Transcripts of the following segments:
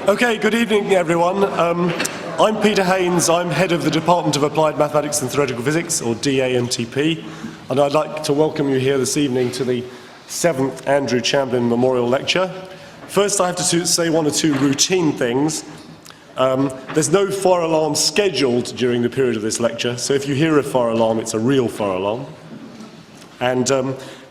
Okay, good evening, everyone. I'm Peter Haynes. I'm head of the Department of Applied Mathematics and Theoretical Physics, or DAMTP, and I'd like to welcome you here this evening to the 7th Andrew Chamblin Memorial Lecture. First, I have to say one or two routine things. There's no fire alarm scheduled during the period of this lecture, so if you hear a fire alarm, it's a real fire alarm. And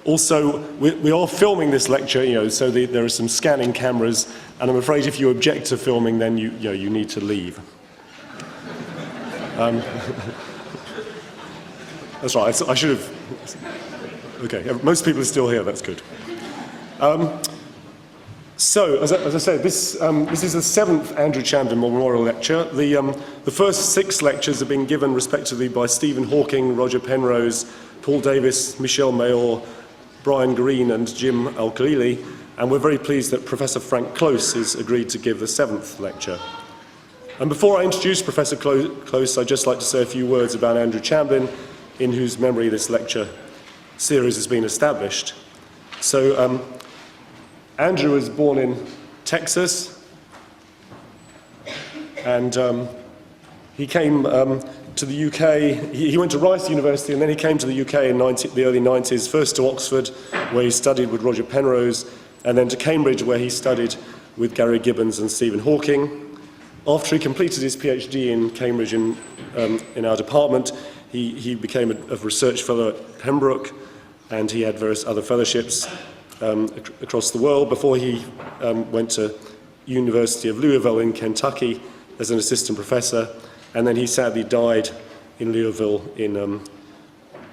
also, we are filming this lecture, so there are some scanning cameras, and I'm afraid if you object to filming, then you need to leave. That's right, I should have... Okay, most people are still here, that's good. So, as I said, this is the 7th Andrew Chamblin Memorial Lecture. The first 6 lectures have been given respectively by Stephen Hawking, Roger Penrose, Paul Davis, Michelle Mayor, Brian Green and Jim Al-Khalili, and we're very pleased that Professor Frank Close has agreed to give the 7th lecture. And before I introduce Professor Close, I'd just like to say a few words about Andrew Chamblin, in whose memory this lecture series has been established. So, Andrew was born in Texas, and he came to the UK. He went to Rice University, and then he came to the UK in the early 90s, first to Oxford, where he studied with Roger Penrose, and then to Cambridge, where he studied with Gary Gibbons and Stephen Hawking. After he completed his PhD in Cambridge in our department, he became a research fellow at Pembroke, and he had various other fellowships across the world before he went to University of Louisville in Kentucky as an assistant professor, and then he sadly died in Louisville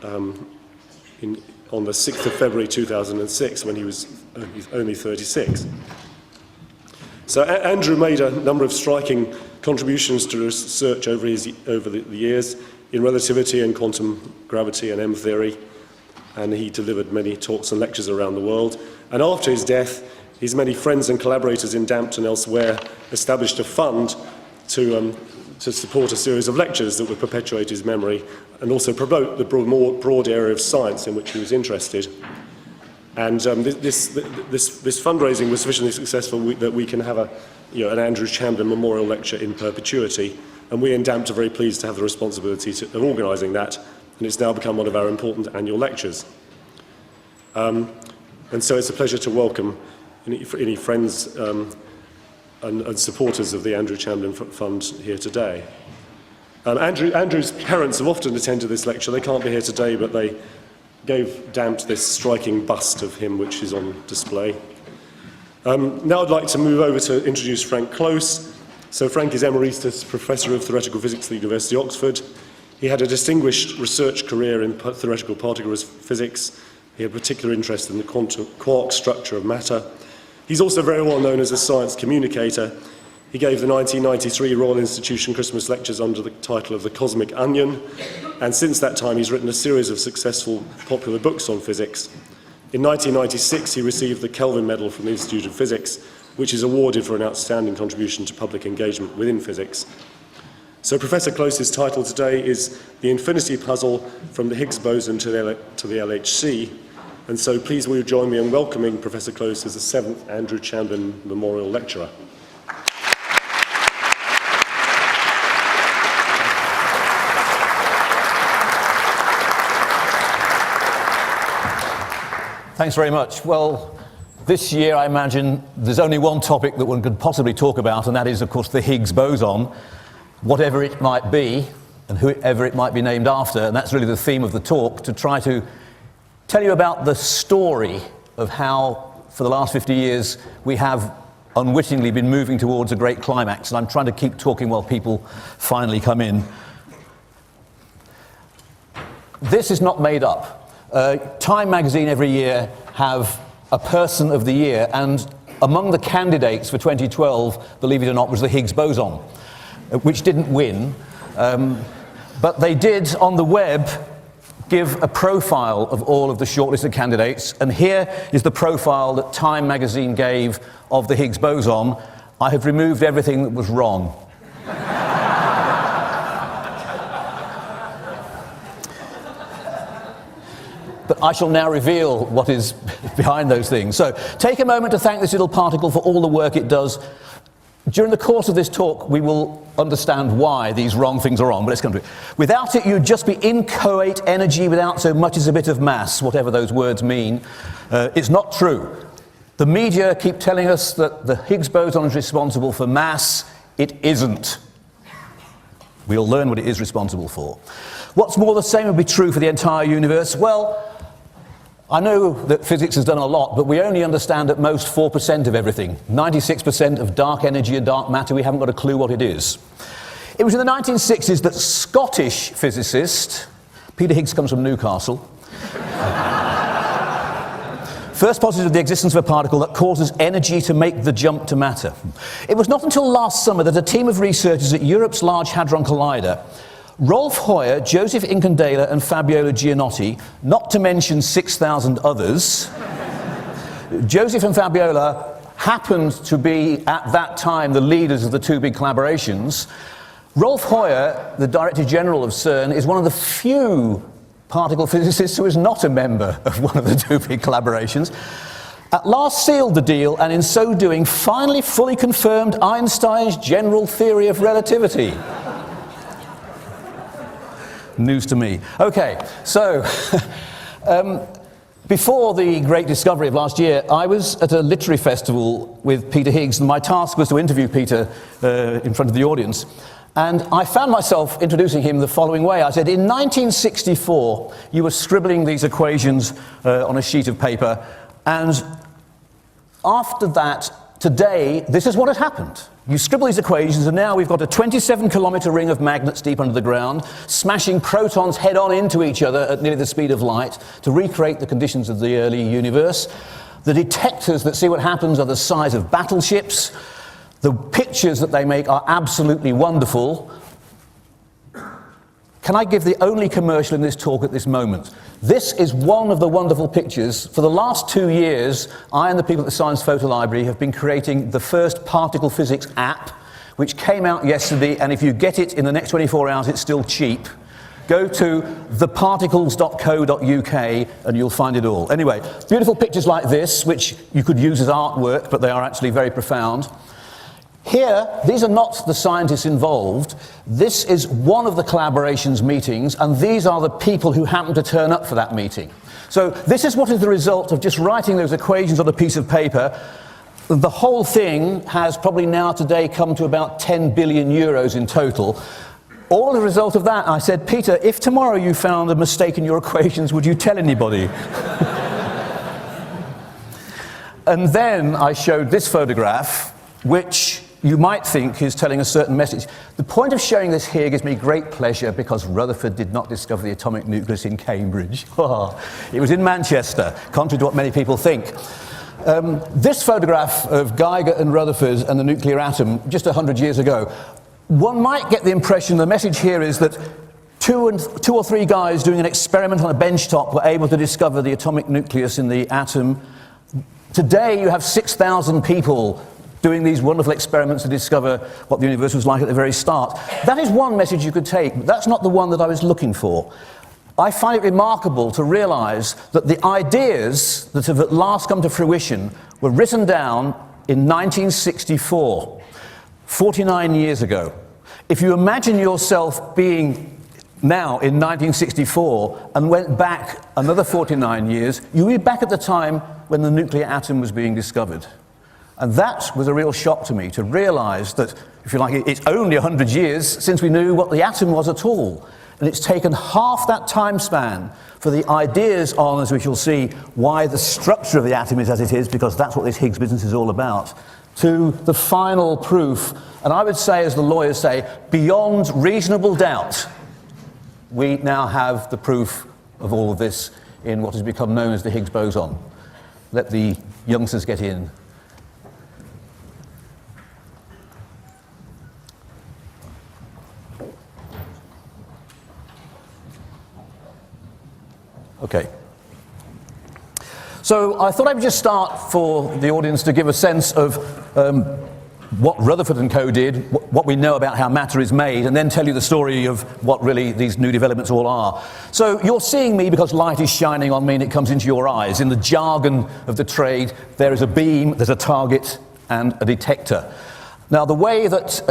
on the 6th of February 2006 when he was only 36. So Andrew made a number of striking contributions to research over the years in relativity and quantum gravity and M theory, and he delivered many talks and lectures around the world. And after his death, his many friends and collaborators in Dampt and elsewhere established a fund to support a series of lectures that would perpetuate his memory and also promote the broad area of science in which he was interested. And this fundraising was sufficiently successful that we can have an Andrew Chamblin Memorial Lecture in perpetuity, and we in Dampt are very pleased to have the responsibility of organising that, and it's now become one of our important annual lectures. And so it's a pleasure to welcome any friends and supporters of the Andrew Chamblin Fund here today. Andrew's parents have often attended this lecture. They can't be here today, but they gave Dampt this striking bust of him, which is on display. Now I'd like to move over to introduce Frank Close. So Frank is Emeritus Professor of Theoretical Physics at the University of Oxford. He had a distinguished research career in theoretical particle physics. He had particular interest in the quark structure of matter. He's also very well known as a science communicator. He gave the 1993 Royal Institution Christmas lectures under the title of The Cosmic Onion, and since that time he's written a series of successful popular books on physics. In 1996 he received the Kelvin Medal from the Institute of Physics, which is awarded for an outstanding contribution to public engagement within physics. So Professor Close's title today is The Infinity Puzzle from the Higgs Boson to the LHC, and so please will you join me in welcoming Professor Close as the 7th Andrew Chamblin Memorial Lecturer. Thanks very much. Well, this year I imagine there's only one topic that one could possibly talk about, and that is, of course, the Higgs boson, whatever it might be and whoever it might be named after, and that's really the theme of the talk, to try to tell you about the story of how, for the last 50 years, we have unwittingly been moving towards a great climax, and I'm trying to keep talking while people finally come in. This is not made up. Time magazine every year have a person of the year, and among the candidates for 2012, believe it or not, was the Higgs boson, which didn't win, but they did on the web give a profile of all of the shortlisted candidates, and here is the profile that Time magazine gave of the Higgs boson. I have removed everything that was wrong. But I shall now reveal what is behind those things. So take a moment to thank this little particle for all the work it does. During the course of this talk, we will understand why these wrong things are wrong, but let's come to it. Without it, you'd just be inchoate energy without so much as a bit of mass, whatever those words mean. It's not true. The media keep telling us that the Higgs boson is responsible for mass. It isn't. We'll learn what it is responsible for. What's more, the same would be true for the entire universe. Well, I know that physics has done a lot, but we only understand at most 4% of everything. 96% of dark energy and dark matter, we haven't got a clue what it is. It was in the 1960s that Scottish physicist, Peter Higgs comes from Newcastle, first posited the existence of a particle that causes energy to make the jump to matter. It was not until last summer that a team of researchers at Europe's Large Hadron Collider, Rolf Hoyer, Joseph Incandela and Fabiola Gianotti, not to mention 6,000 others, Joseph and Fabiola happened to be, at that time, the leaders of the two big collaborations. Rolf Hoyer, the Director General of CERN, is one of the few particle physicists who is not a member of one of the two big collaborations, at last sealed the deal, and in so doing finally fully confirmed Einstein's general theory of relativity. News to me. Okay, so before the great discovery of last year, I was at a literary festival with Peter Higgs, and my task was to interview Peter in front of the audience. And I found myself introducing him the following way. I said, in 1964, you were scribbling these equations on a sheet of paper, and after that, today, this is what had happened. You scribble these equations, and now we've got a 27-kilometer ring of magnets deep under the ground, smashing protons head-on into each other at nearly the speed of light to recreate the conditions of the early universe. The detectors that see what happens are the size of battleships. The pictures that they make are absolutely wonderful. Can I give the only commercial in this talk at this moment? This is one of the wonderful pictures. For the last 2 years, I and the people at the Science Photo Library have been creating the first particle physics app, which came out yesterday, and if you get it in the next 24 hours, it's still cheap. Go to theparticles.co.uk and you'll find it all. Anyway, beautiful pictures like this, which you could use as artwork, but they are actually very profound. Here, these are not the scientists involved. This is one of the collaboration's meetings, and these are the people who happen to turn up for that meeting. So this is what is the result of just writing those equations on a piece of paper. The whole thing has probably now today come to about 10 billion euros in total. All the result of that, I said, Peter, if tomorrow you found a mistake in your equations, would you tell anybody? And then I showed this photograph, which you might think is telling a certain message. The point of showing this here gives me great pleasure because Rutherford did not discover the atomic nucleus in Cambridge. It was in Manchester, contrary to what many people think. This photograph of Geiger and Rutherford and the nuclear atom just 100 years ago, one might get the impression the message here is that two or three guys doing an experiment on a benchtop were able to discover the atomic nucleus in the atom. Today you have 6,000 people doing these wonderful experiments to discover what the universe was like at the very start. That is one message you could take, but that's not the one that I was looking for. I find it remarkable to realize that the ideas that have at last come to fruition were written down in 1964, 49 years ago. If you imagine yourself being now in 1964 and went back another 49 years, you'll be back at the time when the nuclear atom was being discovered. And that was a real shock to me, to realize that, if you like, it's only 100 years since we knew what the atom was at all. And it's taken half that time span for the ideas on, as we shall see, why the structure of the atom is as it is, because that's what this Higgs business is all about, to the final proof. And I would say, as the lawyers say, beyond reasonable doubt, we now have the proof of all of this in what has become known as the Higgs boson. Let the youngsters get in. Okay. So I thought I would just start for the audience to give a sense of what Rutherford and co did, what we know about how matter is made, and then tell you the story of what really these new developments all are. So you're seeing me because light is shining on me and it comes into your eyes. In the jargon of the trade, there is a beam, there's a target, and a detector. Now, the way that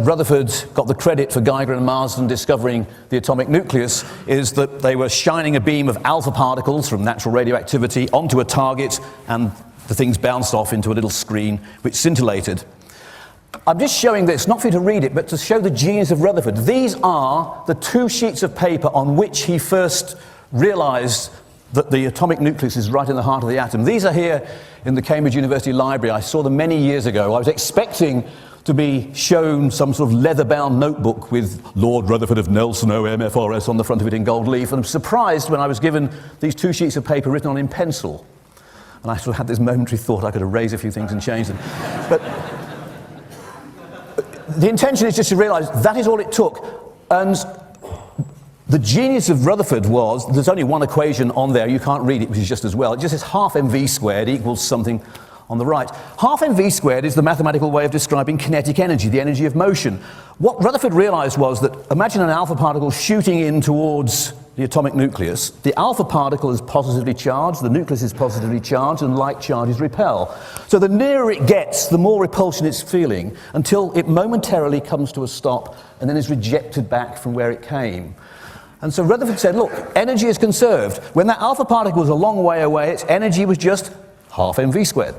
Rutherford got the credit for Geiger and Marsden discovering the atomic nucleus is that they were shining a beam of alpha particles from natural radioactivity onto a target, and the things bounced off into a little screen which scintillated. I'm just showing this, not for you to read it, but to show the genius of Rutherford. These are the 2 sheets of paper on which he first realized that the atomic nucleus is right in the heart of the atom. These are here in the Cambridge University Library. I saw them many years ago. I was expecting to be shown some sort of leather-bound notebook with Lord Rutherford of Nelson OMFRS on the front of it in gold leaf, and I'm surprised when I was given these 2 sheets of paper written on in pencil. And I sort of had this momentary thought I could erase a few things and change them. But the intention is just to realize that is all it took. And the genius of Rutherford was, there's only one equation on there, you can't read it, which is just as well. It just says half mv squared equals something on the right. Half mv squared is the mathematical way of describing kinetic energy, the energy of motion. What Rutherford realized was that, imagine an alpha particle shooting in towards the atomic nucleus. The alpha particle is positively charged, the nucleus is positively charged, and like charges repel. So the nearer it gets, the more repulsion it's feeling, until it momentarily comes to a stop and then is rejected back from where it came. And so Rutherford said, look, energy is conserved. When that alpha particle was a long way away, its energy was just half mv squared.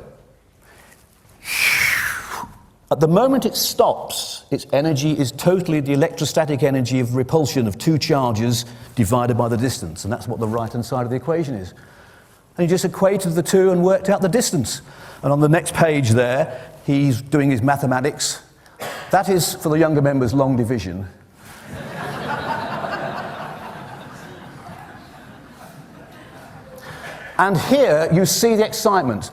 At the moment it stops, its energy is totally the electrostatic energy of repulsion of 2 charges divided by the distance, and that's what the right-hand side of the equation is. And he just equated the 2 and worked out the distance. And on the next page there, he's doing his mathematics. That is, for the younger members, long division. And here you see the excitement.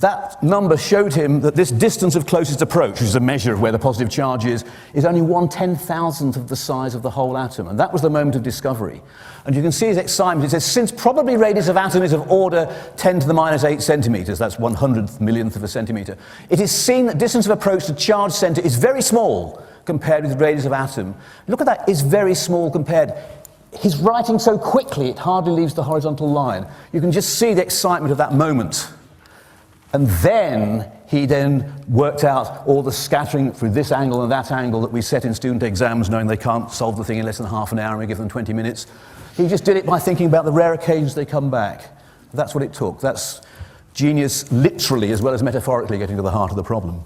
That number showed him that this distance of closest approach, which is a measure of where the positive charge is only 1/10,000th of the size of the whole atom. And that was the moment of discovery. And you can see his excitement. It says, since probably radius of atom is of order 10 to the minus 8 centimeters, that's 100th millionth of a centimeter, it is seen that distance of approach to charge center is very small compared with the radius of atom. Look at that, is very small compared. He's writing so quickly it hardly leaves the horizontal line. You can just see the excitement of that moment. And then he worked out all the scattering through this angle and that angle that we set in student exams, knowing they can't solve the thing in less than half an hour and we give them 20 minutes. He just did it by thinking about the rare occasions they come back. That's what it took. That's genius literally as well as metaphorically getting to the heart of the problem.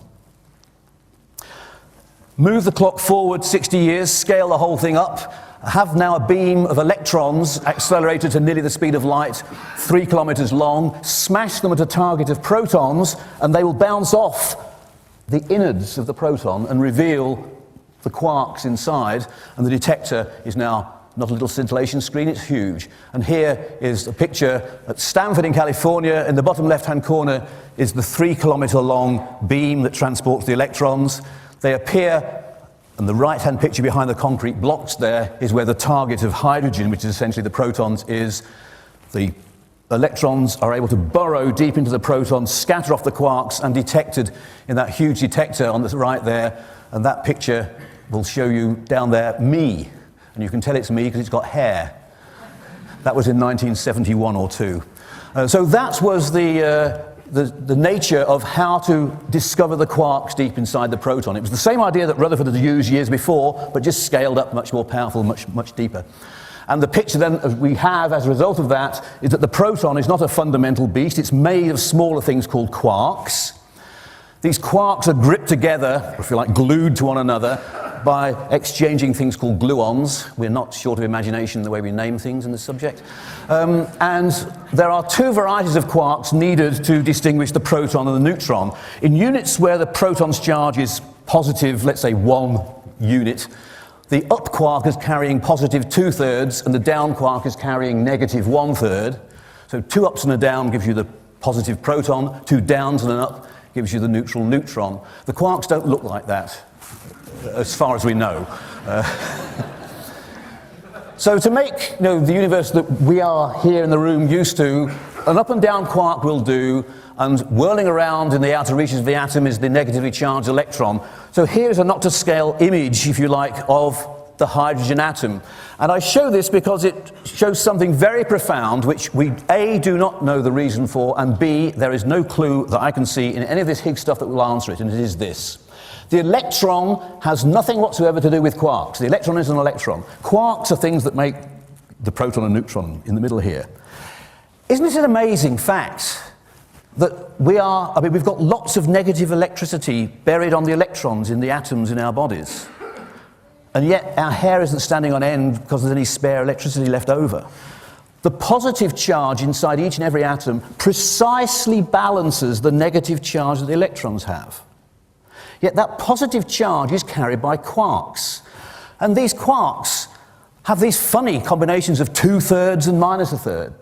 Move the clock forward 60 years, scale the whole thing up, have now a beam of electrons accelerated to nearly the speed of light, 3 kilometers long, smash them at a target of protons, and they will bounce off the innards of the proton and reveal the quarks inside, and the detector is now not a little scintillation screen, it's huge. And here is a picture at Stanford in California. In the bottom left-hand corner is the 3-kilometer long beam that transports the electrons. They appear, and the right-hand picture behind the concrete blocks there is where the target of hydrogen, which is essentially the protons, is. The electrons are able to burrow deep into the protons, scatter off the quarks, and detected in that huge detector on the right there. And that picture will show you down there me. And you can tell it's me because it's got hair. That was in 1971 or 2. So that was the nature of how to discover the quarks deep inside the proton. It was the same idea that Rutherford had used years before, but just scaled up, much more powerful, much deeper. And the picture then we have as a result of that is that the proton is not a fundamental beast. It's made of smaller things called quarks. These quarks are gripped together, or if you like, glued to one another, by exchanging things called gluons. We're not short of imagination in the way we name things in this subject. And there are 2 varieties of quarks needed to distinguish the proton and the neutron. In units where the proton's charge is positive, let's say 1 unit, the up quark is carrying positive 2/3 and the down quark is carrying negative 1/3. So 2 ups and a down gives you the positive proton, 2 downs and an up gives you the neutral neutron. The quarks don't look like that, as far as we know. So to make the universe that we are here in the room used to, an up and down quark will do, and whirling around in the outer reaches of the atom is the negatively charged electron. So here's a not-to-scale image, if you like, of the hydrogen atom. And I show this because it shows something very profound, which we, A, do not know the reason for, and B, there is no clue that I can see in any of this Higgs stuff that will answer it, and it is this. The electron has nothing whatsoever to do with quarks. The electron is an electron. Quarks are things that make the proton and neutron in the middle here. Isn't it an amazing fact that we've got lots of negative electricity buried on the electrons in the atoms in our bodies? And yet our hair isn't standing on end because there's any spare electricity left over. The positive charge inside each and every atom precisely balances the negative charge that the electrons have. Yet that positive charge is carried by quarks. And these quarks have these funny combinations of 2/3 and -1/3.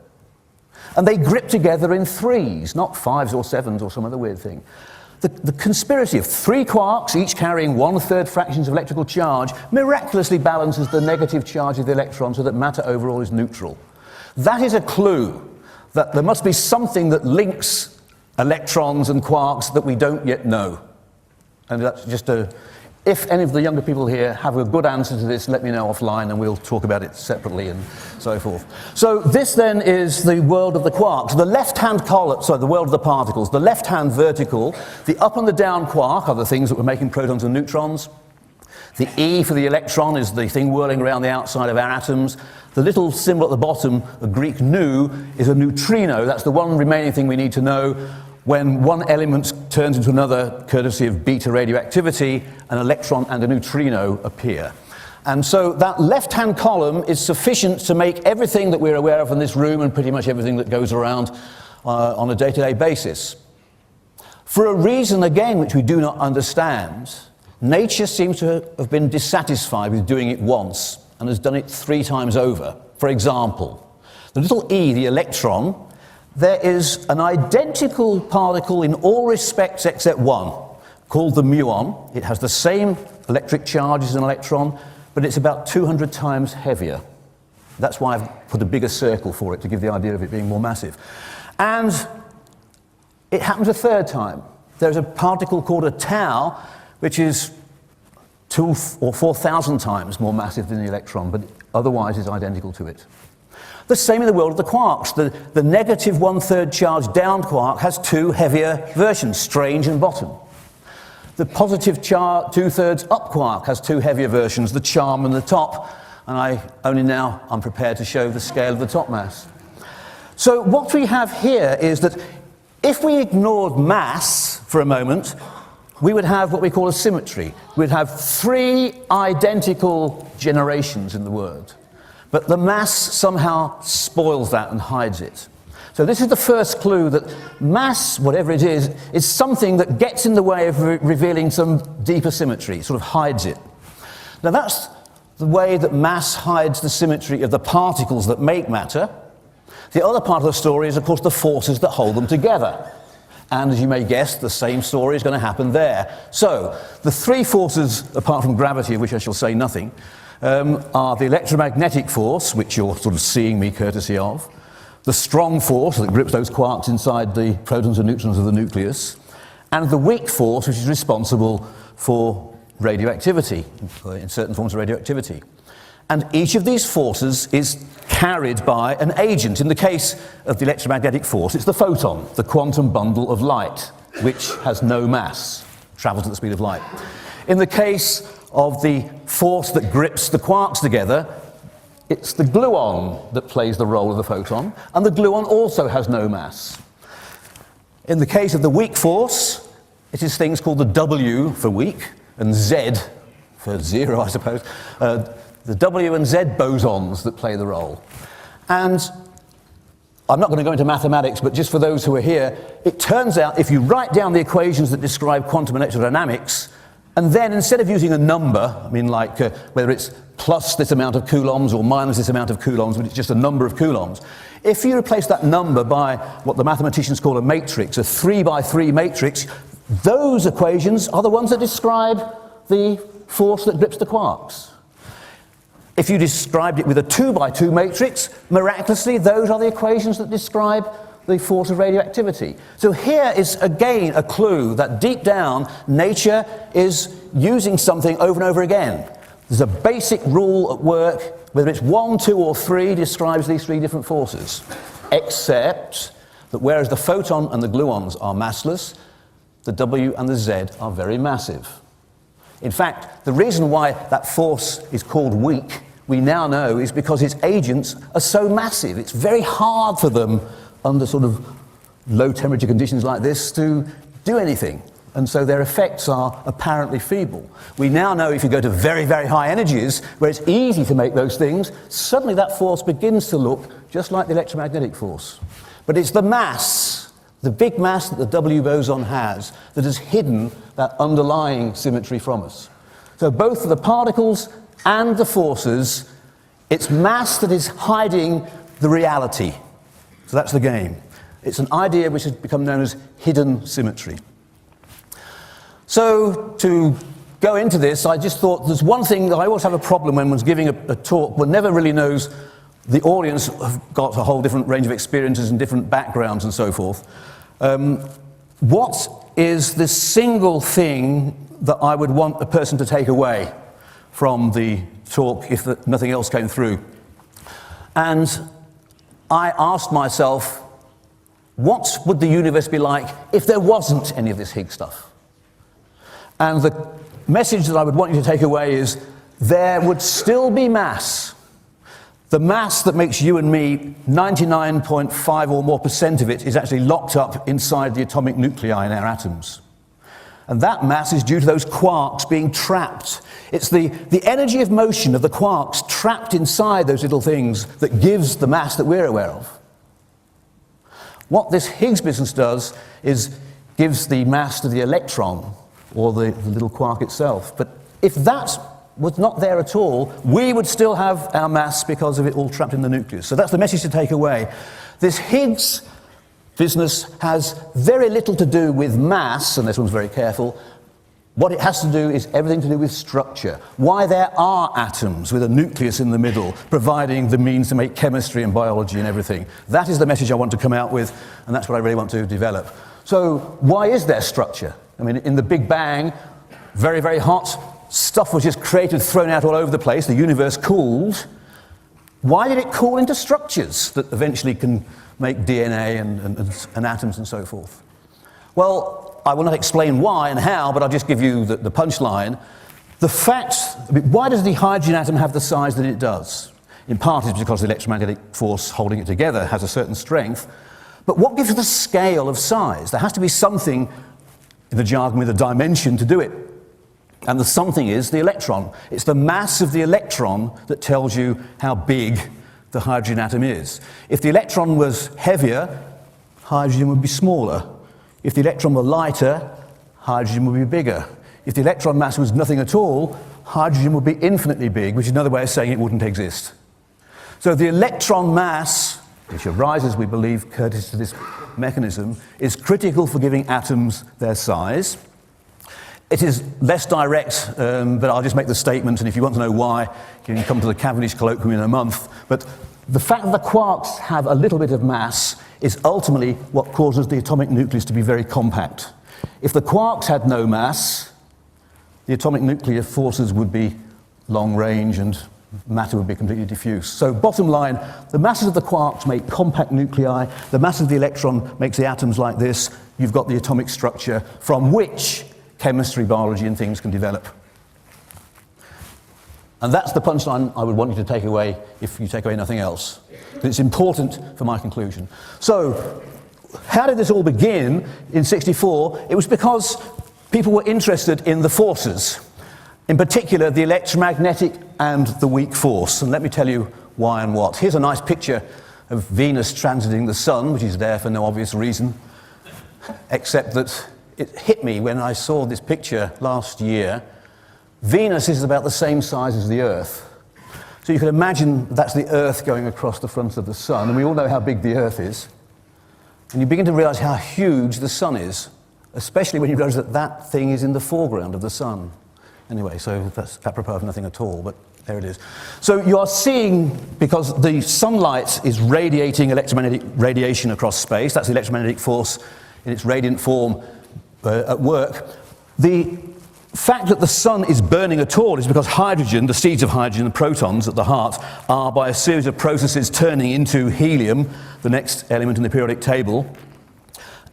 And they grip together in threes, not 5s or 7s or some other weird thing. The conspiracy of 3 quarks, each carrying 1/3 fractions of electrical charge, miraculously balances the negative charge of the electron so that matter overall is neutral. That is a clue that there must be something that links electrons and quarks that we don't yet know. And that's just if any of the younger people here have a good answer to this, let me know offline and we'll talk about it separately and so forth. So this then is the world of the quarks. The left-hand column, sorry, the world of the particles. The left-hand vertical, the up and the down quark are the things that were making protons and neutrons. The E for the electron is the thing whirling around the outside of our atoms. The little symbol at the bottom, the Greek nu, is a neutrino. That's the one remaining thing we need to know. When one element turns into another, courtesy of beta radioactivity, an electron and a neutrino appear. And so that left-hand column is sufficient to make everything that we're aware of in this room and pretty much everything that goes around on a day-to-day basis. For a reason, again, which we do not understand, nature seems to have been dissatisfied with doing it once and has done it 3 times over. For example, the little e, the electron, there is an identical particle in all respects except one, called the muon. It has the same electric charge as an electron, but it's about 200 times heavier. That's why I've put a bigger circle for it, to give the idea of it being more massive. And it happens a 3rd time. There's a particle called a tau, which is 2,000 or 4,000 times more massive than the electron, but otherwise is identical to it. The same in the world of the quarks. The negative 1/3 charge down quark has 2 heavier versions, strange and bottom. The positive 2/3 up quark has 2 heavier versions, the charm and the top, and I'm prepared to show the scale of the top mass. So what we have here is that if we ignored mass for a moment, we would have what we call a symmetry. We'd have 3 identical generations in the world. But the mass somehow spoils that and hides it. So this is the first clue that mass, whatever it is something that gets in the way of revealing some deeper symmetry, it sort of hides it. Now that's the way that mass hides the symmetry of the particles that make matter. The other part of the story is, of course, the forces that hold them together. And as you may guess, the same story is going to happen there. So the 3 forces, apart from gravity, of which I shall say nothing, are the electromagnetic force, which you're sort of seeing me courtesy of, the strong force that grips those quarks inside the protons and neutrons of the nucleus, and the weak force, which is responsible for radioactivity, in certain forms of radioactivity. And each of these forces is carried by an agent. In the case of the electromagnetic force, it's the photon, the quantum bundle of light, which has no mass, travels at the speed of light. In the case of the force that grips the quarks together, it's the gluon that plays the role of the photon, and the gluon also has no mass. In the case of the weak force, it is things called the W for weak, and Z for zero, I suppose, the W and Z bosons that play the role. And I'm not going to go into mathematics, but just for those who are here, it turns out if you write down the equations that describe quantum electrodynamics, and then instead of using a number, I mean like whether it's plus this amount of coulombs or minus this amount of coulombs, but it's just a number of coulombs, if you replace that number by what the mathematicians call a matrix, a 3x3 matrix, those equations are the ones that describe the force that grips the quarks. If you described it with a 2x2 matrix, miraculously, those are the equations that describe the force of radioactivity. So here is again a clue that deep down nature is using something over and over again. There's a basic rule at work, whether it's 1, 2 or 3 describes these 3 different forces, except that whereas the photon and the gluons are massless, the W and the Z are very massive. In fact, the reason why that force is called weak, we now know, is because its agents are so massive. It's very hard for them under sort of low temperature conditions like this to do anything. And so their effects are apparently feeble. We now know if you go to very, very high energies, where it's easy to make those things, suddenly that force begins to look just like the electromagnetic force. But it's the mass, the big mass that the W boson has, that has hidden that underlying symmetry from us. So both for the particles and the forces, it's mass that is hiding the reality. So that's the game. It's an idea which has become known as hidden symmetry. So to go into this, I just thought there's one thing that I always have a problem when one's giving a talk. One never really knows. The audience have got a whole different range of experiences and different backgrounds and so forth. What is the single thing that I would want a person to take away from the talk if nothing else came through? And I asked myself, what would the universe be like if there wasn't any of this Higgs stuff? And the message that I would want you to take away is there would still be mass. The mass that makes you and me, 99.5 or more % of it is actually locked up inside the atomic nuclei in our atoms. And that mass is due to those quarks being trapped. It's the energy of motion of the quarks trapped inside those little things that gives the mass that we're aware of. What this Higgs business does is gives the mass to the electron, or the little quark itself. But if that was not there at all, we would still have our mass because of it all trapped in the nucleus. So that's the message to take away. This Higgs business has very little to do with mass, and this one's very careful. What it has to do is everything to do with structure. Why there are atoms with a nucleus in the middle, providing the means to make chemistry and biology and everything. That is the message I want to come out with, and that's what I really want to develop. So why is there structure? I mean, in the Big Bang, very, very hot, stuff was just created, thrown out all over the place, the universe cooled. Why did it cool into structures that eventually can make DNA and atoms and so forth? Well, I will not explain why and how, but I'll just give you the punchline. The fact, why does the hydrogen atom have the size that it does? In part it's because the electromagnetic force holding it together has a certain strength. But what gives it the scale of size? There has to be something, in the jargon, with a dimension to do it. And the something is the electron. It's the mass of the electron that tells you how big the hydrogen atom is. If the electron was heavier, hydrogen would be smaller. If the electron were lighter, hydrogen would be bigger. If the electron mass was nothing at all, hydrogen would be infinitely big, which is another way of saying it wouldn't exist. So the electron mass, which arises, we believe, courtesy to this mechanism, is critical for giving atoms their size. It is less direct, but I'll just make the statement, and if you want to know why, you can come to the Cavendish colloquium in a month. But the fact that the quarks have a little bit of mass is ultimately what causes the atomic nucleus to be very compact. If the quarks had no mass, the atomic nuclear forces would be long range and matter would be completely diffuse. So bottom line, the masses of the quarks make compact nuclei, the mass of the electron makes the atoms like this. You've got the atomic structure from which chemistry, biology and things can develop. And that's the punchline I would want you to take away if you take away nothing else. It's important for my conclusion. So, how did this all begin in '64? It was because people were interested in the forces, in particular the electromagnetic and the weak force. And let me tell you why and what. Here's a nice picture of Venus transiting the Sun, which is there for no obvious reason, except that it hit me when I saw this picture last year. Venus is about the same size as the Earth. So you can imagine that's the Earth going across the front of the Sun, and we all know how big the Earth is. And you begin to realize how huge the Sun is, especially when you realize that that thing is in the foreground of the Sun. Anyway, so that's apropos of nothing at all, but There it is. So you are seeing, because the sunlight is radiating electromagnetic radiation across space, that's the electromagnetic force in its radiant form at work. The fact that the sun is burning at all is because hydrogen, the seeds of hydrogen, the protons at the heart, are by a series of processes turning into helium, the next element in the periodic table.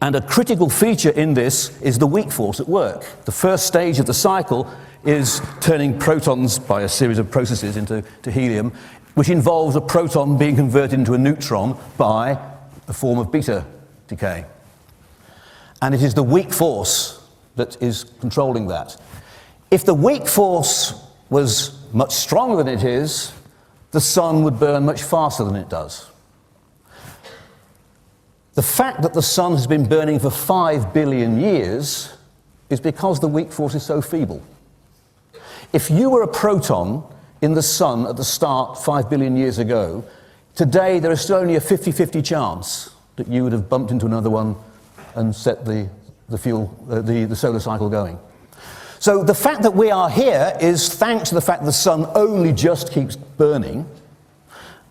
And a critical feature in this is the weak force at work. The first stage of the cycle is turning protons by a series of processes into helium, which involves a proton being converted into a neutron by a form of beta decay. And it is the weak force that is controlling that. If the weak force was much stronger than it is, the sun would burn much faster than it does. The fact that the sun has been burning for 5 billion years is because the weak force is so feeble. If you were a proton in the sun at the start 5 billion years ago, today there is still only a 50-50 chance that you would have bumped into another one and set the solar cycle going. So the fact that we are here is thanks to the fact the sun only just keeps burning,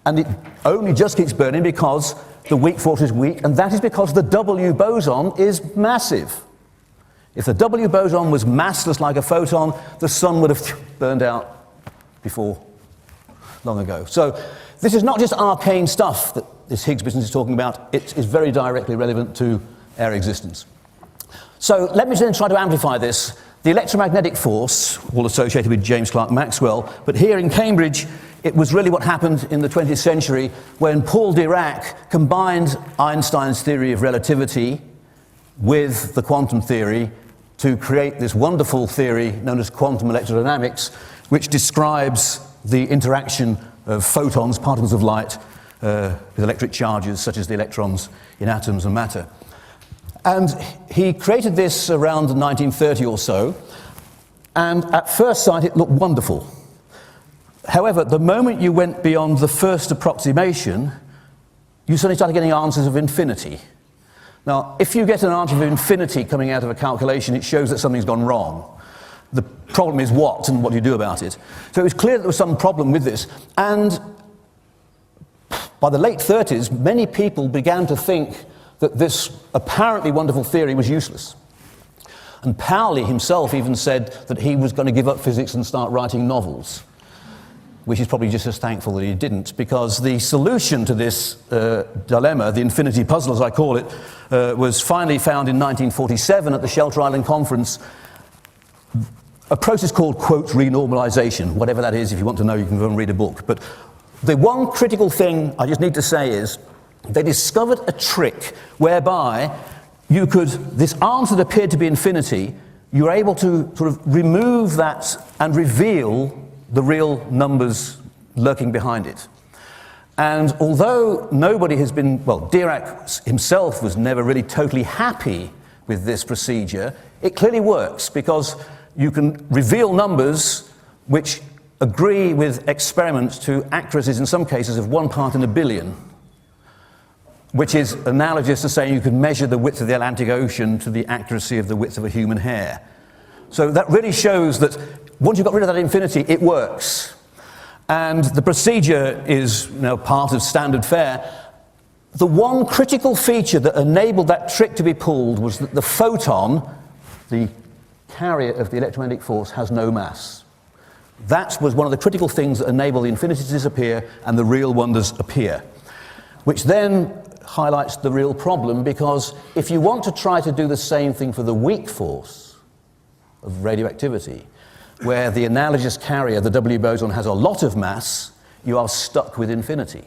and it only just keeps burning because the weak force is weak, and that is because the W boson is massive. If the W boson was massless like a photon, the sun would have burned out before long ago. So this is not just arcane stuff that this Higgs business is talking about, it is very directly relevant to our existence. So let me then try to amplify this. The electromagnetic force, all associated with James Clerk Maxwell, but here in Cambridge, it was really what happened in the 20th century when Paul Dirac combined Einstein's theory of relativity with the quantum theory to create this wonderful theory known as quantum electrodynamics, which describes the interaction of photons, particles of light, with electric charges such as the electrons in atoms and matter. And he created this around 1930 or so, and at first sight it looked wonderful. However, the moment you went beyond the first approximation, you suddenly started getting answers of infinity. Now, if you get an answer of infinity coming out of a calculation, it shows that something's gone wrong. The problem is what, and what do you do about it? So it was clear that there was some problem with this, and by the late 30s, many people began to think that this apparently wonderful theory was useless. And Pauli himself even said that he was going to give up physics and start writing novels, which is probably just as thankful that he didn't, because the solution to this dilemma, the infinity puzzle as I call it, was finally found in 1947 at the Shelter Island Conference, a process called, quote, renormalization. Whatever that is, if you want to know, you can go and read a book. But the one critical thing I just need to say is they discovered a trick whereby you could, this answer that appeared to be infinity, you were able to sort of remove that and reveal the real numbers lurking behind it. And although nobody has been, well, Dirac himself was never really totally happy with this procedure, it clearly works because you can reveal numbers which agree with experiments to accuracies in some cases of 1 part in a billion, which is analogous to saying you can measure the width of the Atlantic Ocean to the accuracy of the width of a human hair. So that really shows that once you've got rid of that infinity, it works. And the procedure is part of standard fare. The one critical feature that enabled that trick to be pulled was that the photon, the carrier of the electromagnetic force, has no mass. That was one of the critical things that enabled the infinity to disappear and the real wonders appear, which then highlights the real problem, because if you want to try to do the same thing for the weak force of radioactivity, where the analogous carrier, the W boson, has a lot of mass, you are stuck with infinity.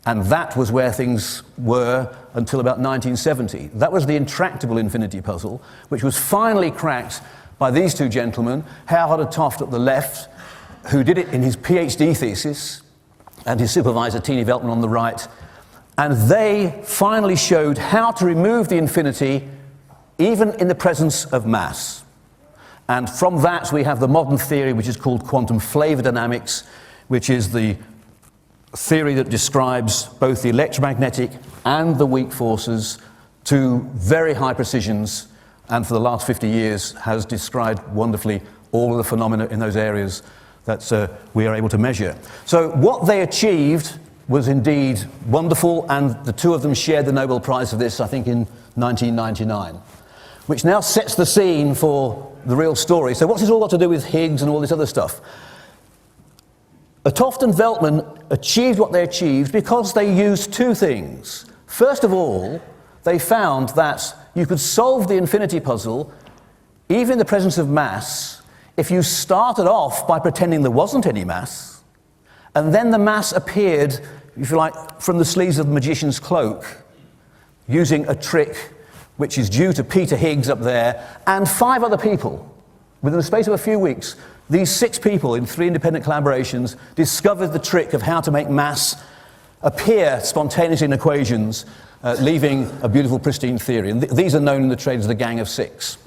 And that was where things were until about 1970. That was the intractable infinity puzzle, which was finally cracked by these two gentlemen, Howard Toft at the left, who did it in his PhD thesis, and his supervisor, Tini Veltman, on the right. And they finally showed how to remove the infinity even in the presence of mass. And from that we have the modern theory which is called quantum flavor dynamics, which is the theory that describes both the electromagnetic and the weak forces to very high precisions, and for the last 50 years has described wonderfully all of the phenomena in those areas that we are able to measure. So what they achieved was indeed wonderful, and the two of them shared the Nobel Prize for this, I think, in 1999, which now sets the scene for the real story. So what's this all got to do with Higgs and all this other stuff? 't and Veltman achieved what they achieved because they used two things. First of all, they found that you could solve the infinity puzzle, even in the presence of mass, if you started off by pretending there wasn't any mass, and then the mass appeared, if you like, from the sleeves of the magician's cloak, using a trick which is due to Peter Higgs up there, and 5 other people. Within the space of a few weeks, these 6 people in 3 independent collaborations discovered the trick of how to make mass appear spontaneously in equations, leaving a beautiful, pristine theory. And these are known in the trade as the Gang of 6.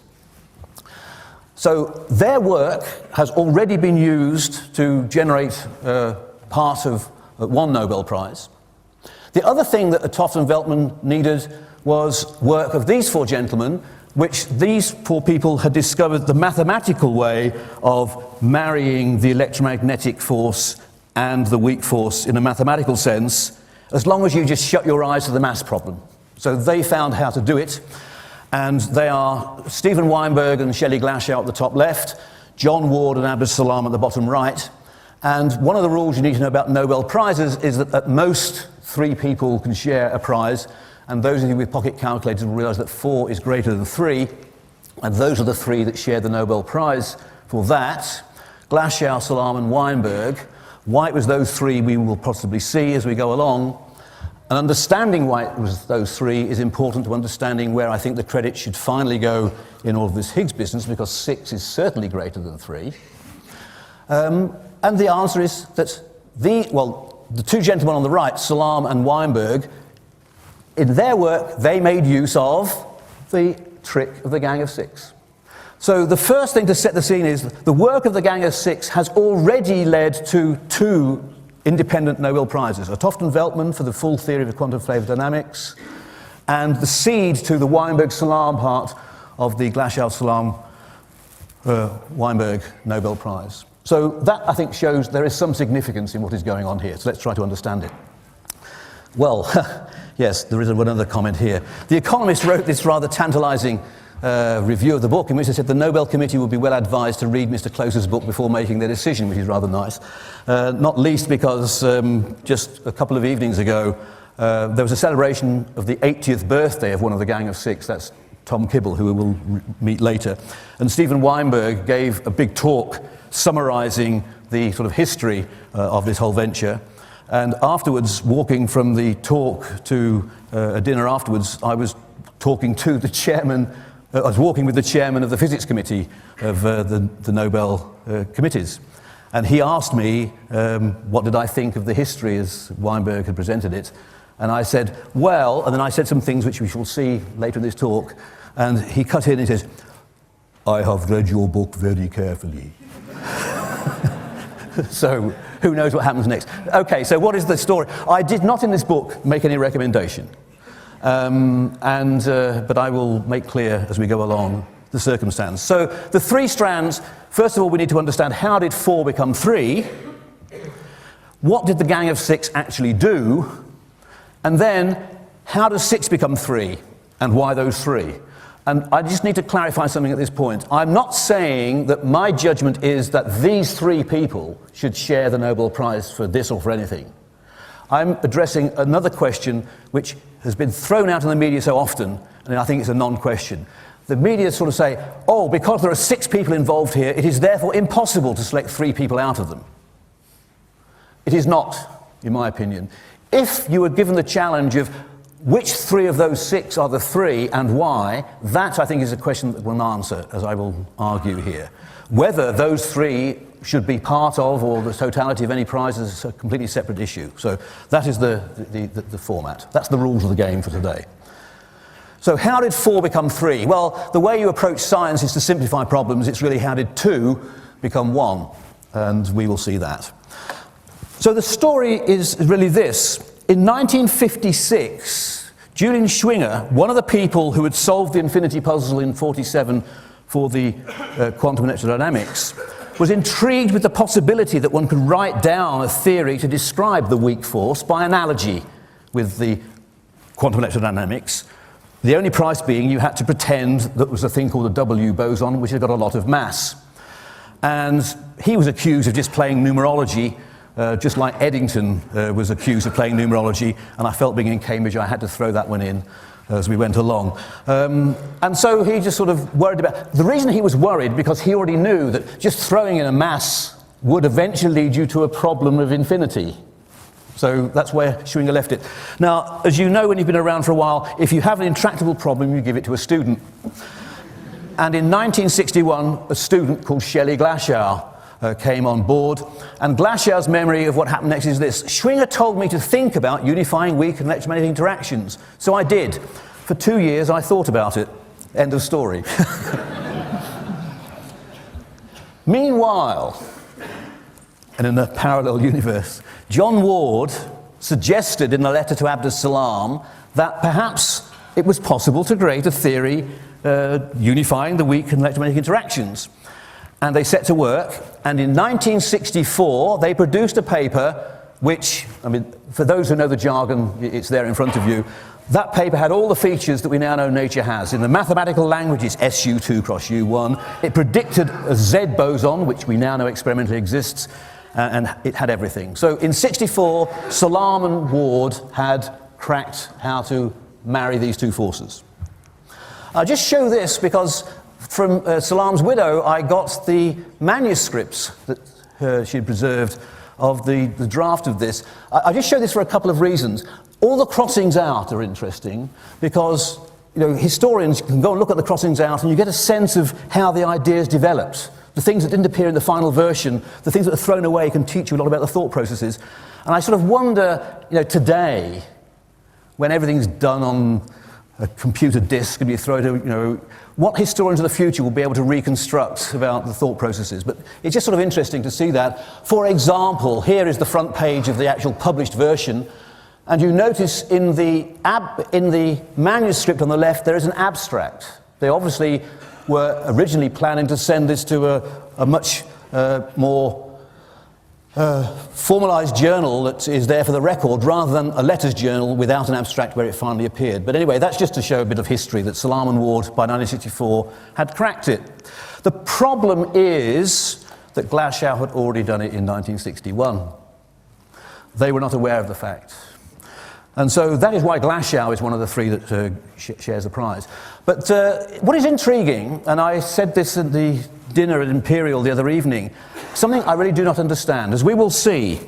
So their work has already been used to generate part of one Nobel Prize. The other thing that 't and Veltman needed was work of these 4 gentlemen, which these 4 people had discovered the mathematical way of marrying the electromagnetic force and the weak force in a mathematical sense, as long as you just shut your eyes to the mass problem. So they found how to do it, and they are Stephen Weinberg and Shelley Glashow at the top left, John Ward and Abdus Salam at the bottom right. And one of the rules you need to know about Nobel Prizes is that at most 3 people can share a prize, and those of you with pocket calculators will realize that 4 is greater than 3, and those are the 3 that share the Nobel Prize for that: Glashow, Salam and Weinberg. Why it was those 3 we will possibly see as we go along, and understanding why it was those 3 is important to understanding where I think the credit should finally go in all of this Higgs business, because 6 is certainly greater than 3. And the answer is that the 2 gentlemen on the right, Salam and Weinberg, in their work, they made use of the trick of the Gang of 6. So the first thing to set the scene is the work of the Gang of 6 has already led to 2 independent Nobel Prizes: 't and Veltman for the full theory of quantum flavor dynamics, and the seed to the Weinberg-Salam part of the Glashow-Salam-Weinberg Nobel Prize. So that, I think, shows there is some significance in what is going on here. So let's try to understand it. Well, yes, there is another comment here. The Economist wrote this rather tantalizing review of the book, in which they said the Nobel Committee would be well advised to read Mr. Close's book before making their decision, which is rather nice. Not least because just a couple of evenings ago, there was a celebration of the 80th birthday of one of the Gang of 6, that's Tom Kibble, who we will meet later. And Stephen Weinberg gave a big talk summarizing the sort of history of this whole venture. And afterwards, walking from the talk to a dinner afterwards, I was talking to the chairman. I was walking with the chairman of the physics committee of the Nobel committees, and he asked me what did I think of the history as Weinberg had presented it, and I said, well, and then I said some things which we shall see later in this talk, and he cut in and he says, I have read your book very carefully. So who knows what happens next? Okay, so what is the story? I did not in this book make any recommendation. But I will make clear as we go along the circumstance. So the 3 strands, first of all, we need to understand how did 4 become 3? What did the Gang of 6 actually do? And then, how does 6 become 3? And why those 3? And I just need to clarify something at this point. I'm not saying that my judgment is that these 3 people should share the Nobel Prize for this or for anything. I'm addressing another question which has been thrown out in the media so often, and I think it's a non-question. The media sort of say, oh, because there are 6 people involved here, it is therefore impossible to select 3 people out of them. It is not, in my opinion. If you were given the challenge of which 3 of those 6 are the 3 and why, that I think is a question that we'll answer, as I will argue here. Whether those 3 should be part of, or the totality of any prize, is a completely separate issue. So that is the format. That's the rules of the game for today. So how did 4 become 3? Well, the way you approach science is to simplify problems. It's really how did 2 become 1? And we will see that. So the story is really this. In 1956, Julian Schwinger, one of the people who had solved the infinity puzzle in 47 for the quantum electrodynamics, was intrigued with the possibility that one could write down a theory to describe the weak force by analogy with the quantum electrodynamics. The only price being you had to pretend that there was a thing called a W boson, which had got a lot of mass. And he was accused of just playing numerology, just like Eddington was accused of playing numerology, and I felt being in Cambridge I had to throw that one in as we went along. And so he just sort of worried about... The reason he was worried, because he already knew that just throwing in a mass would eventually lead you to a problem of infinity. So that's where Schwinger left it. Now, as you know when you've been around for a while, if you have an intractable problem, you give it to a student. And in 1961, a student called Shelley Glashow came on board, and Glashow's memory of what happened next is this: Schwinger told me to think about unifying weak and electromagnetic interactions. So I did. For 2 years I thought about it. End of story. Meanwhile, and in a parallel universe, John Ward suggested in a letter to Abdus Salam that perhaps it was possible to create a theory unifying the weak and electromagnetic interactions. And they set to work, and in 1964 they produced a paper which, I mean, for those who know the jargon, it's there in front of you. That paper had all the features that we now know nature has. In the mathematical language, it's SU2 cross U1. It predicted a Z boson, which we now know experimentally exists, and it had everything. So in 64, Salam and Ward had cracked how to marry these two forces. I'll just show this because from Salam's widow, I got the manuscripts that she had preserved of the draft of this. I just show this for a couple of reasons. All the crossings out are interesting because, you know, historians can go and look at the crossings out and you get a sense of how the ideas developed. The things that didn't appear in the final version, the things that are thrown away can teach you a lot about the thought processes. And I sort of wonder, you know, today, when everything's done on a computer disk and you throw it, you know, what historians of the future will be able to reconstruct about the thought processes. But it's just sort of interesting to see that. For example, here is the front page of the actual published version, and you notice in the manuscript on the left there is an abstract. They obviously were originally planning to send this to a much more formalized journal that is there for the record, rather than a letters journal without an abstract where it finally appeared. But anyway, that's just to show a bit of history that Salam and Ward by 1964 had cracked it. The problem is that Glashow had already done it in 1961. They were not aware of the fact. And so that is why Glashow is one of the three that shares the prize. But what is intriguing, and I said this at the dinner at Imperial the other evening, something I really do not understand. As we will see,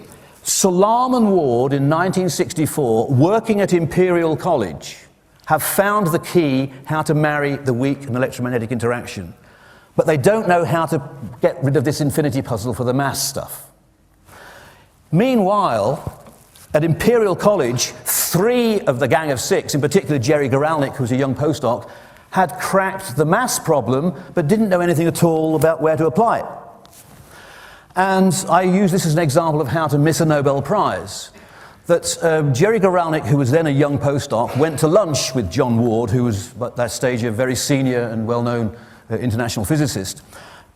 Salam and Ward in 1964, working at Imperial College, have found the key how to marry the weak and electromagnetic interaction. But they don't know how to get rid of this infinity puzzle for the mass stuff. Meanwhile, at Imperial College, 3 of the gang of 6, in particular Jerry Guralnick, who was a young postdoc, had cracked the mass problem, but didn't know anything at all about where to apply it. And I use this as an example of how to miss a Nobel Prize. That Jerry Guralnick, who was then a young postdoc, went to lunch with John Ward, who was at that stage a very senior and well-known international physicist.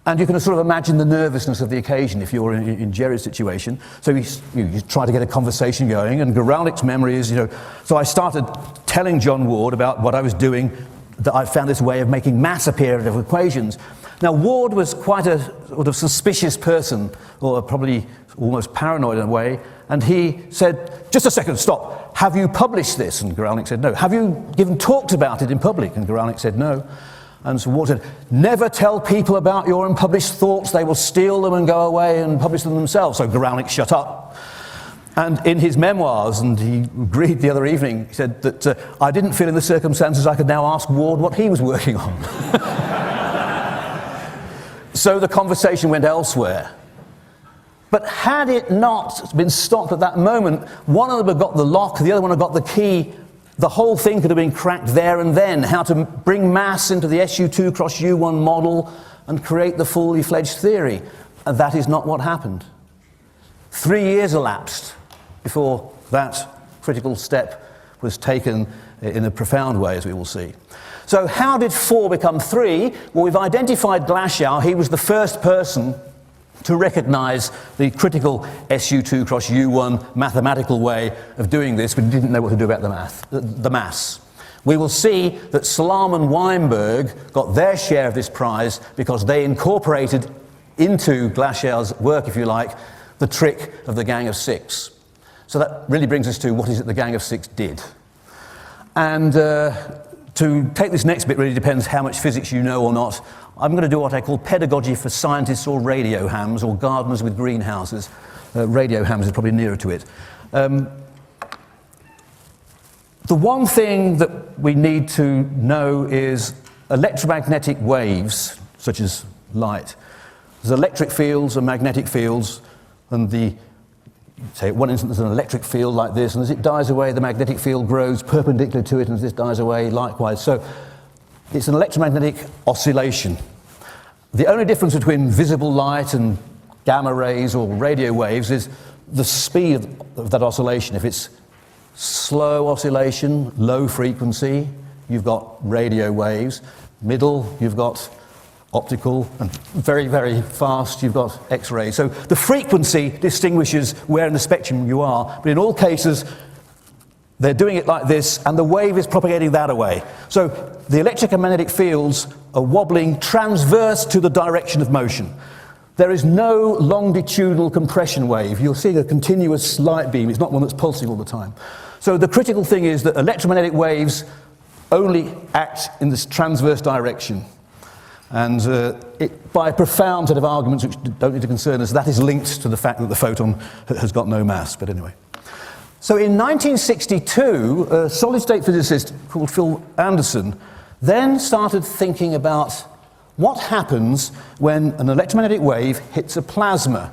And you can sort of imagine the nervousness of the occasion if you're in Jerry's situation. So you try to get a conversation going, and Guralnick's memory is, you know, so I started telling John Ward about what I was doing, that I found this way of making mass appear out of equations. Now, Ward was quite a sort of suspicious person, or probably almost paranoid in a way, and he said, just a second, stop, have you published this? And Guralnick said, no. Have you even talked about it in public? And Guralnick said, no. And so Ward said, never tell people about your unpublished thoughts, they will steal them and go away and publish them themselves. So Guralnick shut up. And in his memoirs, and he agreed the other evening, he said that I didn't feel in the circumstances I could now ask Ward what he was working on. So the conversation went elsewhere. But had it not been stopped at that moment, one of them had got the lock, the other one had got the key, the whole thing could have been cracked there and then, how to bring mass into the SU2 cross U1 model and create the fully fledged theory. And that is not what happened. 3 years elapsed before that critical step was taken in a profound way, as we will see. So how did 4 become 3? Well, we've identified Glashow. He was the first person to recognize the critical SU2 cross U1 mathematical way of doing this, but didn't know what to do about the mass. We will see that Salam and Weinberg got their share of this prize because they incorporated into Glasier's work, if you like, the trick of the Gang of Six. So that really brings us to what is it the Gang of Six did. And to take this next bit really depends how much physics you know or not. I'm going to do what I call pedagogy for scientists or radio hams or gardeners with greenhouses. Radio hams is probably nearer to it. The one thing that we need to know is electromagnetic waves, such as light. There's electric fields and magnetic fields, and say at one instant there's an electric field like this, and as it dies away, the magnetic field grows perpendicular to it, and as this dies away, likewise. So it's an electromagnetic oscillation. The only difference between visible light and gamma rays or radio waves is the speed of that oscillation. If it's slow oscillation, low frequency, you've got radio waves. Middle, you've got optical, and very, very fast, you've got X-rays. So the frequency distinguishes where in the spectrum you are, but in all cases, they're doing it like this, and the wave is propagating that away. So the electric and magnetic fields are wobbling transverse to the direction of motion. There is no longitudinal compression wave. You're seeing a continuous light beam. It's not one that's pulsing all the time. So the critical thing is that electromagnetic waves only act in this transverse direction. And by a profound set of arguments which don't need to concern us, that is linked to the fact that the photon has got no mass. But anyway. So in 1962, a solid-state physicist called Phil Anderson then started thinking about what happens when an electromagnetic wave hits a plasma.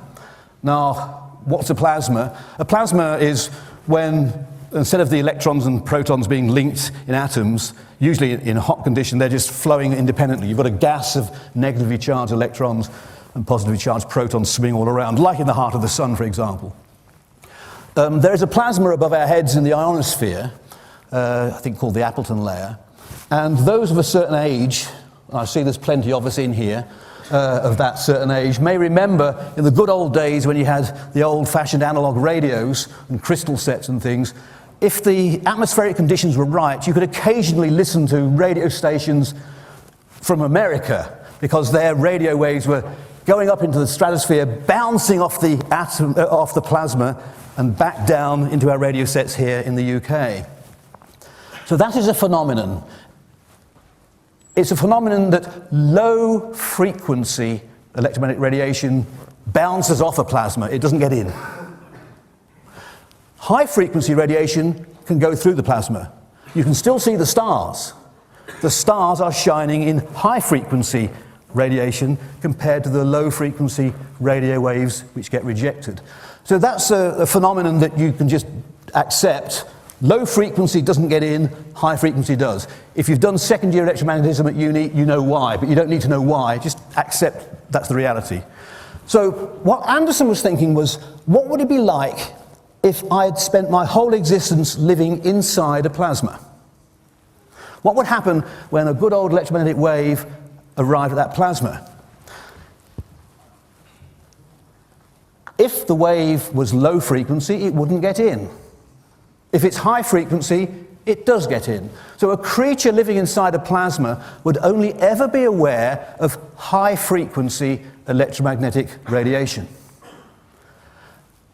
Now, what's a plasma? A plasma is when, instead of the electrons and protons being linked in atoms, usually in a hot condition, they're just flowing independently. You've got a gas of negatively charged electrons and positively charged protons swimming all around, like in the heart of the sun, for example. There is a plasma above our heads in the ionosphere, I think called the Appleton layer, and those of a certain age, I see there's plenty of us in here, of that certain age, may remember in the good old days when you had the old-fashioned analog radios and crystal sets and things. If the atmospheric conditions were right, you could occasionally listen to radio stations from America because their radio waves were going up into the stratosphere, bouncing off the atom, off the plasma, and back down into our radio sets here in the UK. So that is a phenomenon. It's a phenomenon that low-frequency electromagnetic radiation bounces off a plasma. It doesn't get in. High-frequency radiation can go through the plasma. You can still see the stars. The stars are shining in high-frequency radiation compared to the low-frequency radio waves which get rejected. So that's a phenomenon that you can just accept. Low frequency doesn't get in, high frequency does. If you've done second year electromagnetism at uni, you know why, but you don't need to know why, just accept that's the reality. So what Anderson was thinking was, what would it be like if I had spent my whole existence living inside a plasma? What would happen when a good old electromagnetic wave arrived at that plasma? If the wave was low frequency, it wouldn't get in. If it's high frequency, it does get in. So a creature living inside a plasma would only ever be aware of high frequency electromagnetic radiation.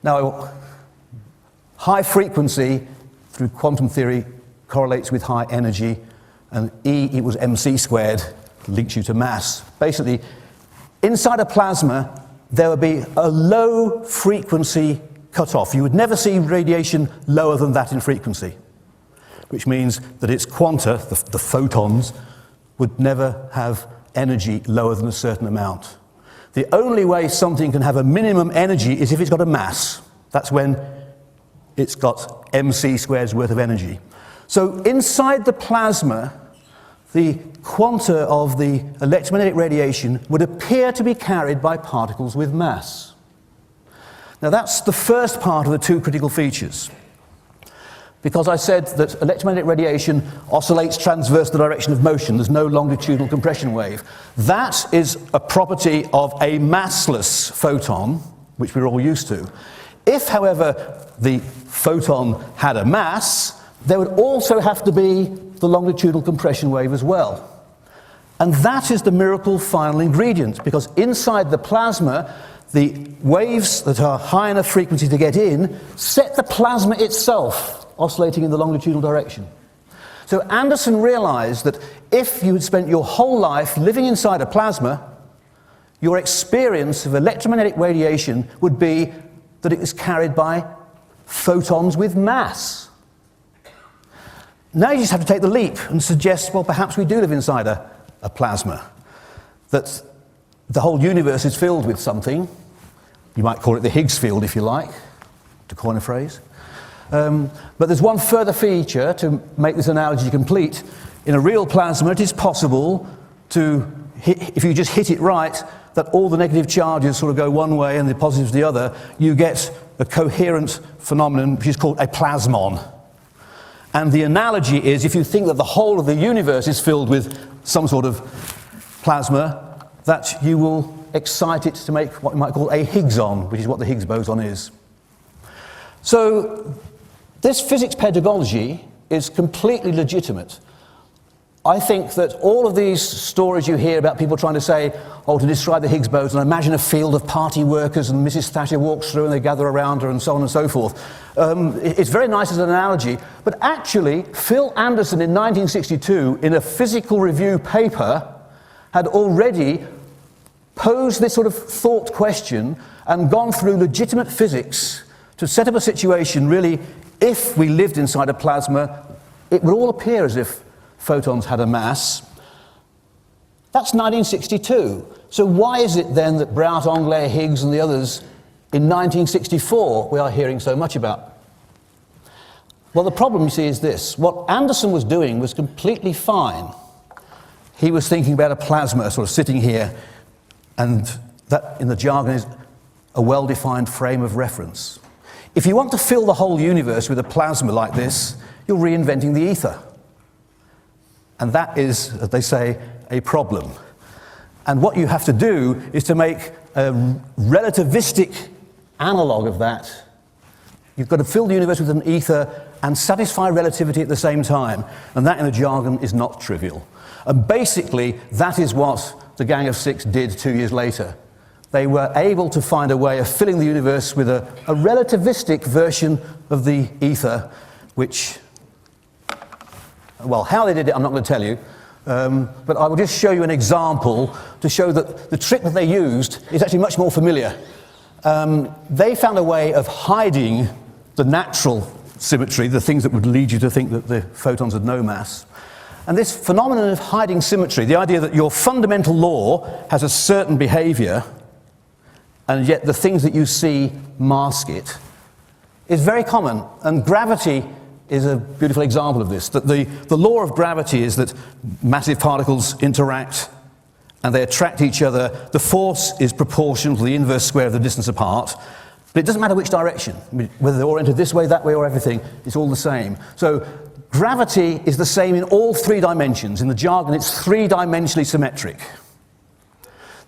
Now, high frequency through quantum theory correlates with high energy, and E equals mc squared links you to mass. Basically, inside a plasma, there would be a low frequency cutoff. You would never see radiation lower than that in frequency, which means that its quanta, the photons, would never have energy lower than a certain amount. The only way something can have a minimum energy is if it's got a mass. That's when it's got mc squared's worth of energy. So inside the plasma, the quanta of the electromagnetic radiation would appear to be carried by particles with mass. Now that's the first part of the two critical features. because I said that electromagnetic radiation oscillates transverse the direction of motion. There's no longitudinal compression wave. That is a property of a massless photon, which we're all used to. If, however, the photon had a mass, there would also have to be the longitudinal compression wave as well. And that is the miracle final ingredient, because inside the plasma, the waves that are high enough frequency to get in set the plasma itself oscillating in the longitudinal direction. So Anderson realized that if you had spent your whole life living inside a plasma, your experience of electromagnetic radiation would be that it is carried by photons with mass. Now you just have to take the leap and suggest, well, perhaps we do live inside a plasma, that the whole universe is filled with something. You might call it the Higgs field, if you like, to coin a phrase. But there's one further feature to make this analogy complete. In a real plasma, it is possible to hit, if you just hit it right, that all the negative charges sort of go one way and the positives the other. You get a coherent phenomenon which is called a plasmon. And the analogy is, if you think that the whole of the universe is filled with some sort of plasma, that you will excite it to make what you might call a Higgson, which is what the Higgs boson is. So this physics pedagogy is completely legitimate. I think that all of these stories you hear about people trying to say, oh, to describe the Higgs boson, imagine a field of party workers and Mrs. Thatcher walks through and they gather around her and so on and so forth. It's very nice as an analogy, but actually Phil Anderson in 1962 in a physical review paper had already posed this sort of thought question and gone through legitimate physics to set up a situation really, if we lived inside a plasma, it would all appear as if photons had a mass. That's 1962. So why is it then that Brout, Englert, Higgs and the others in 1964 we are hearing so much about? Well, the problem, you see, is this. What Anderson was doing was completely fine. He was thinking about a plasma sort of sitting here, and that, in the jargon, is a well-defined frame of reference. If you want to fill the whole universe with a plasma like this, you're reinventing the ether. And that is, as they say, a problem. And what you have to do is to make a relativistic analogue of that. You've got to fill the universe with an ether and satisfy relativity at the same time. And that, in the jargon, is not trivial. And basically, that is what the Gang of Six did 2 years later. They were able to find a way of filling the universe with a relativistic version of the ether, which, well, how they did it, I'm not going to tell you. But I will just show you an example to show that the trick that they used is actually much more familiar. They found a way of hiding the natural symmetry, the things that would lead you to think that the photons had no mass. And this phenomenon of hiding symmetry, the idea that your fundamental law has a certain behavior, and yet the things that you see mask it, is very common. And gravity is a beautiful example of this. That the law of gravity is that massive particles interact and they attract each other. The force is proportional to the inverse square of the distance apart. But it doesn't matter which direction. I mean, whether they're oriented this way, that way, or everything, it's all the same. So gravity is the same in all three dimensions. In the jargon, it's three-dimensionally symmetric.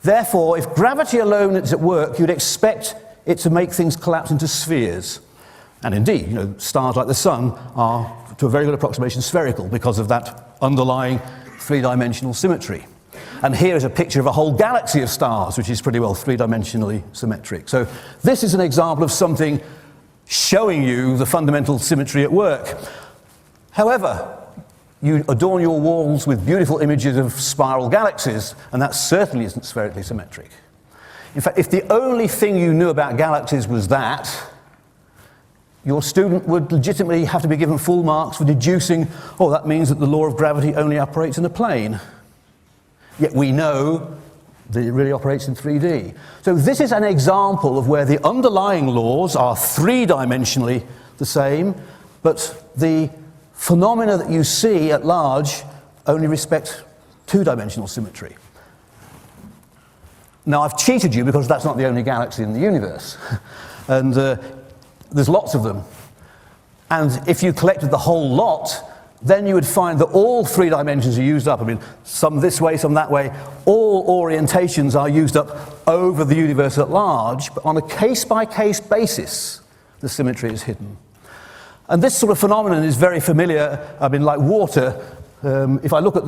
Therefore, if gravity alone is at work, you'd expect it to make things collapse into spheres. And indeed, you know, stars like the sun are, to a very good approximation, spherical because of that underlying three-dimensional symmetry. And here is a picture of a whole galaxy of stars, which is pretty well three-dimensionally symmetric. So this is an example of something showing you the fundamental symmetry at work. However, you adorn your walls with beautiful images of spiral galaxies, and that certainly isn't spherically symmetric. In fact, if the only thing you knew about galaxies was that, your student would legitimately have to be given full marks for deducing, oh, that means that the law of gravity only operates in a plane. Yet we know that it really operates in 3D. So this is an example of where the underlying laws are three-dimensionally the same, but the phenomena that you see at large only respect two-dimensional symmetry. Now, I've cheated you because that's not the only galaxy in the universe. And there's lots of them. And if you collected the whole lot, then you would find that all 3 dimensions are used up. I mean, some this way, some that way. All orientations are used up over the universe at large, but on a case-by-case basis, the symmetry is hidden. And this sort of phenomenon is very familiar. I mean, like water, if I look at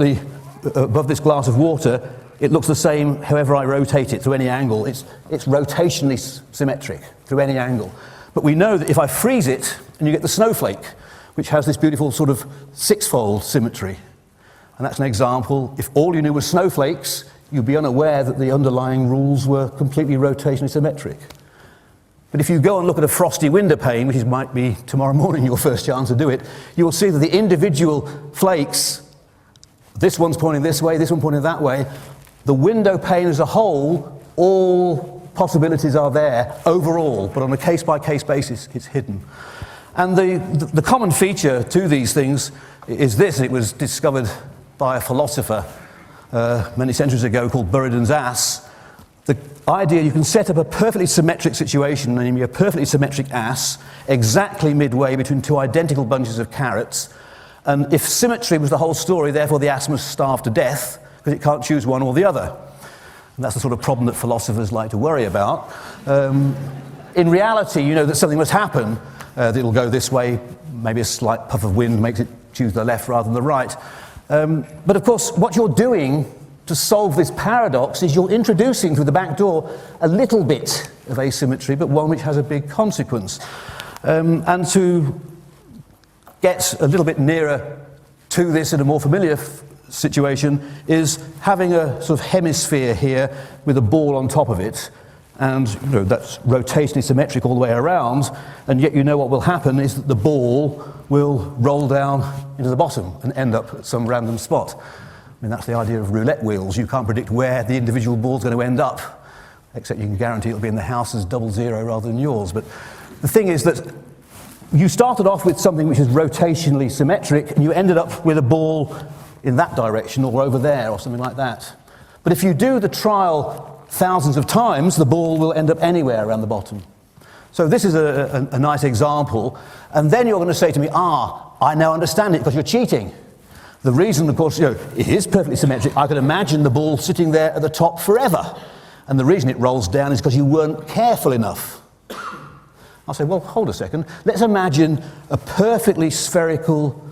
above this glass of water, it looks the same however I rotate it through any angle. It's rotationally symmetric through any angle. But we know that if I freeze it, and you get the snowflake, which has this beautiful sort of 6-fold symmetry. And that's an example. If all you knew was snowflakes, you'd be unaware that the underlying rules were completely rotationally symmetric. But if you go and look at a frosty window pane, which might be tomorrow morning your first chance to do it, you will see that the individual flakes, this one's pointing this way, this one pointing that way, the window pane as a whole, all possibilities are there overall, but on a case-by-case basis, it's hidden. And the common feature to these things is this. It was discovered by a philosopher many centuries ago called Buridan's ass. The idea you can set up a perfectly symmetric situation, namely a perfectly symmetric ass, exactly midway between 2 identical bunches of carrots. And if symmetry was the whole story, therefore the ass must starve to death, because it can't choose one or the other. And that's the sort of problem that philosophers like to worry about. In reality, you know that something must happen. That it'll go this way, maybe a slight puff of wind makes it choose the left rather than the right. But of course, what you're doing to solve this paradox is you're introducing through the back door a little bit of asymmetry, but one which has a big consequence. And to get a little bit nearer to this in a more familiar situation is having a sort of hemisphere here with a ball on top of it. And you know, that's rotationally symmetric all the way around, and yet you know what will happen is that the ball will roll down into the bottom and end up at some random spot. I mean, that's the idea of roulette wheels. You can't predict where the individual ball's going to end up, except you can guarantee it'll be in the house as 00 rather than yours. But the thing is that you started off with something which is rotationally symmetric, and you ended up with a ball in that direction or over there or something like that. But if you do the trial thousands of times, the ball will end up anywhere around the bottom. So this is a nice example. And then you're going to say to me, I now understand it because you're cheating. The reason, of course, it is perfectly symmetric. I can imagine the ball sitting there at the top forever. And the reason it rolls down is because you weren't careful enough. I'll say, well, hold a second. Let's imagine a perfectly spherical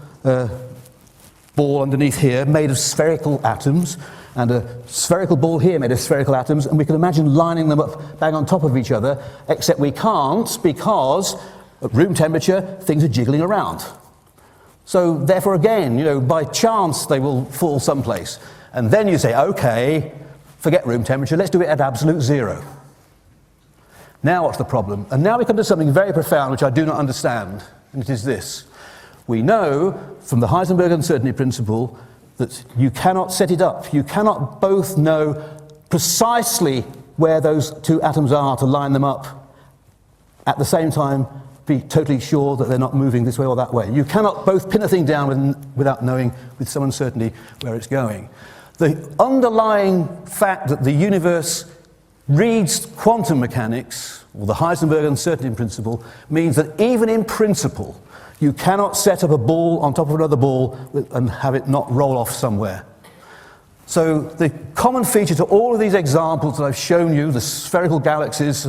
ball underneath here made of spherical atoms, and a spherical ball here made of spherical atoms, and we can imagine lining them up bang on top of each other, except we can't because at room temperature things are jiggling around. So therefore again, by chance they will fall someplace. And then you say, okay, forget room temperature, let's do it at absolute 0. Now what's the problem? And now we come to something very profound which I do not understand, and it is this. We know from the Heisenberg uncertainty principle that you cannot set it up. You cannot both know precisely where those 2 atoms are to line them up, at the same time be totally sure that they're not moving this way or that way. You cannot both pin a thing down without knowing with some uncertainty where it's going. The underlying fact that the universe reads quantum mechanics, or the Heisenberg uncertainty principle, means that even in principle, you cannot set up a ball on top of another ball and have it not roll off somewhere. So the common feature to all of these examples that I've shown you, the spherical galaxies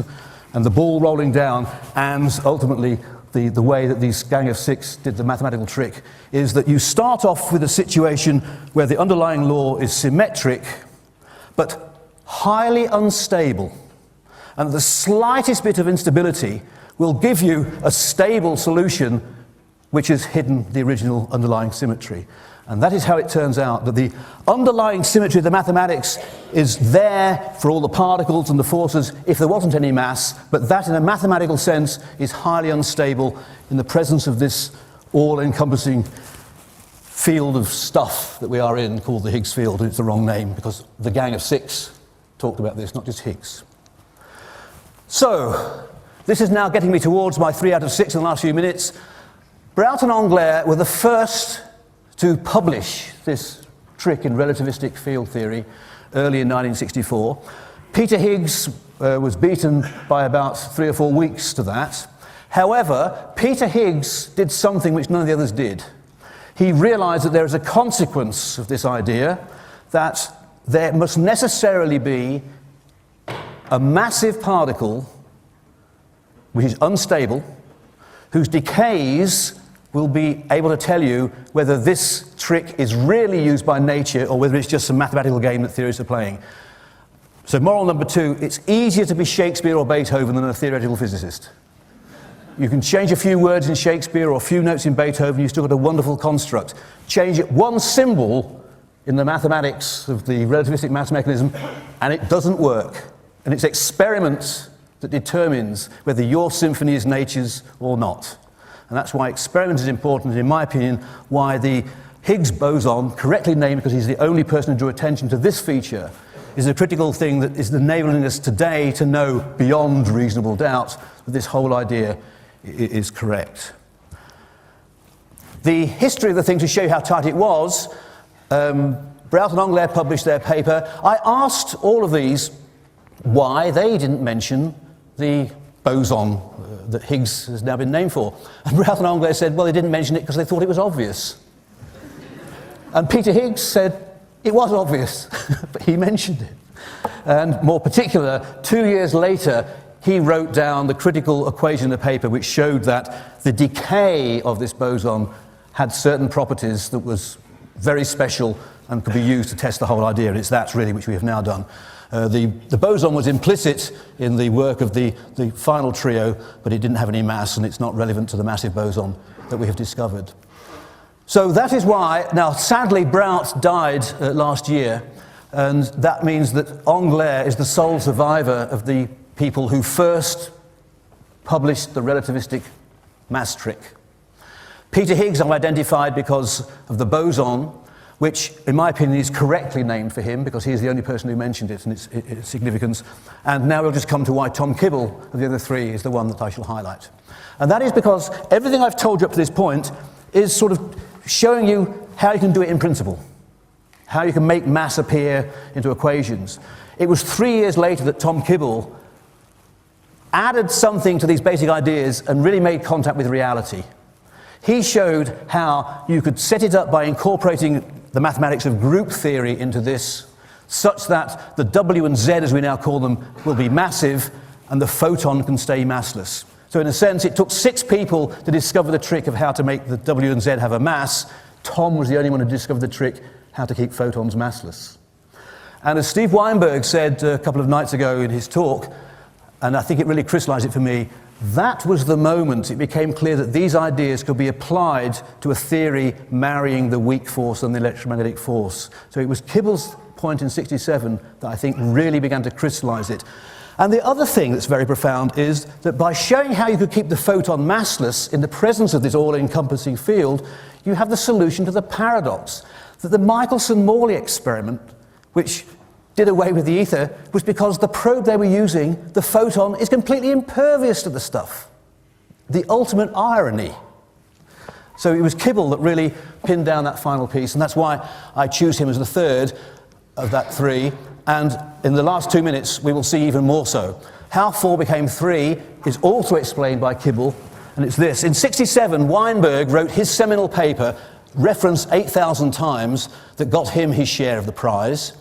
and the ball rolling down, and ultimately the way that these gang of 6 did the mathematical trick, is that you start off with a situation where the underlying law is symmetric, but highly unstable. And the slightest bit of instability will give you a stable solution which has hidden the original underlying symmetry. And that is how it turns out that the underlying symmetry of the mathematics is there for all the particles and the forces if there wasn't any mass, but that in a mathematical sense is highly unstable in the presence of this all-encompassing field of stuff that we are in called the Higgs field, and it's the wrong name because the gang of 6 talked about this, not just Higgs. So, this is now getting me towards my 3 out of 6 in the last few minutes. Broughton and Englert were the first to publish this trick in relativistic field theory early in 1964. Peter Higgs was beaten by about 3 or 4 weeks to that. However, Peter Higgs did something which none of the others did. He realized that there is a consequence of this idea, that there must necessarily be a massive particle which is unstable, whose decays will be able to tell you whether this trick is really used by nature or whether it's just a mathematical game that theorists are playing. So moral number 2, it's easier to be Shakespeare or Beethoven than a theoretical physicist. You can change a few words in Shakespeare or a few notes in Beethoven, you've still got a wonderful construct. Change it one symbol in the mathematics of the relativistic mass mechanism and it doesn't work. And it's experiment that determines whether your symphony is nature's or not. And that's why experiment is important, and in my opinion, why the Higgs boson, correctly named because he's the only person who drew attention to this feature, is a critical thing that is enabling us today to know beyond reasonable doubt that this whole idea is correct. The history of the thing, to show you how tight it was, Broughton Onglaire published their paper. I asked all of these why they didn't mention the boson that Higgs has now been named for. And Broughton Onglaire said, well, they didn't mention it because they thought it was obvious. And Peter Higgs said, it was obvious, but he mentioned it. And more particular, 2 years later, he wrote down the critical equation in the paper which showed that the decay of this boson had certain properties that was very special and could be used to test the whole idea. And it's that really which we have now done. The boson was implicit in the work of the final trio, but it didn't have any mass, and it's not relevant to the massive boson that we have discovered. So that is why, now sadly Brout died last year, and that means that Onglaire is the sole survivor of the people who first published the relativistic mass trick. Peter Higgs I've identified because of the boson, which, in my opinion, is correctly named for him because he's the only person who mentioned it and its significance. And now we'll just come to why Tom Kibble of the other three is the one that I shall highlight. And that is because everything I've told you up to this point is sort of showing you how you can do it in principle, how you can make mass appear into equations. It was 3 years later that Tom Kibble added something to these basic ideas and really made contact with reality. He showed how you could set it up by incorporating the mathematics of group theory into this, such that the W and Z, as we now call them, will be massive, and the photon can stay massless. So in a sense, it took 6 people to discover the trick of how to make the W and Z have a mass. Tom was the only one who discovered the trick how to keep photons massless. And as Steve Weinberg said a couple of nights ago in his talk, and I think it really crystallized it for me, that was the moment it became clear that these ideas could be applied to a theory marrying the weak force and the electromagnetic force. So it was Kibble's point in '67 that I think really began to crystallize it. And the other thing that's very profound is that by showing how you could keep the photon massless in the presence of this all-encompassing field, you have the solution to the paradox that the Michelson-Morley experiment, which did away with the ether, was because the probe they were using, the photon, is completely impervious to the stuff. The ultimate irony. So it was Kibble that really pinned down that final piece, and that's why I choose him as the third of that 3. And in the last 2 minutes, we will see even more so. How 4 became 3 is also explained by Kibble, and it's this. In '67, Weinberg wrote his seminal paper, referenced 8,000 times, that got him his share of the prize.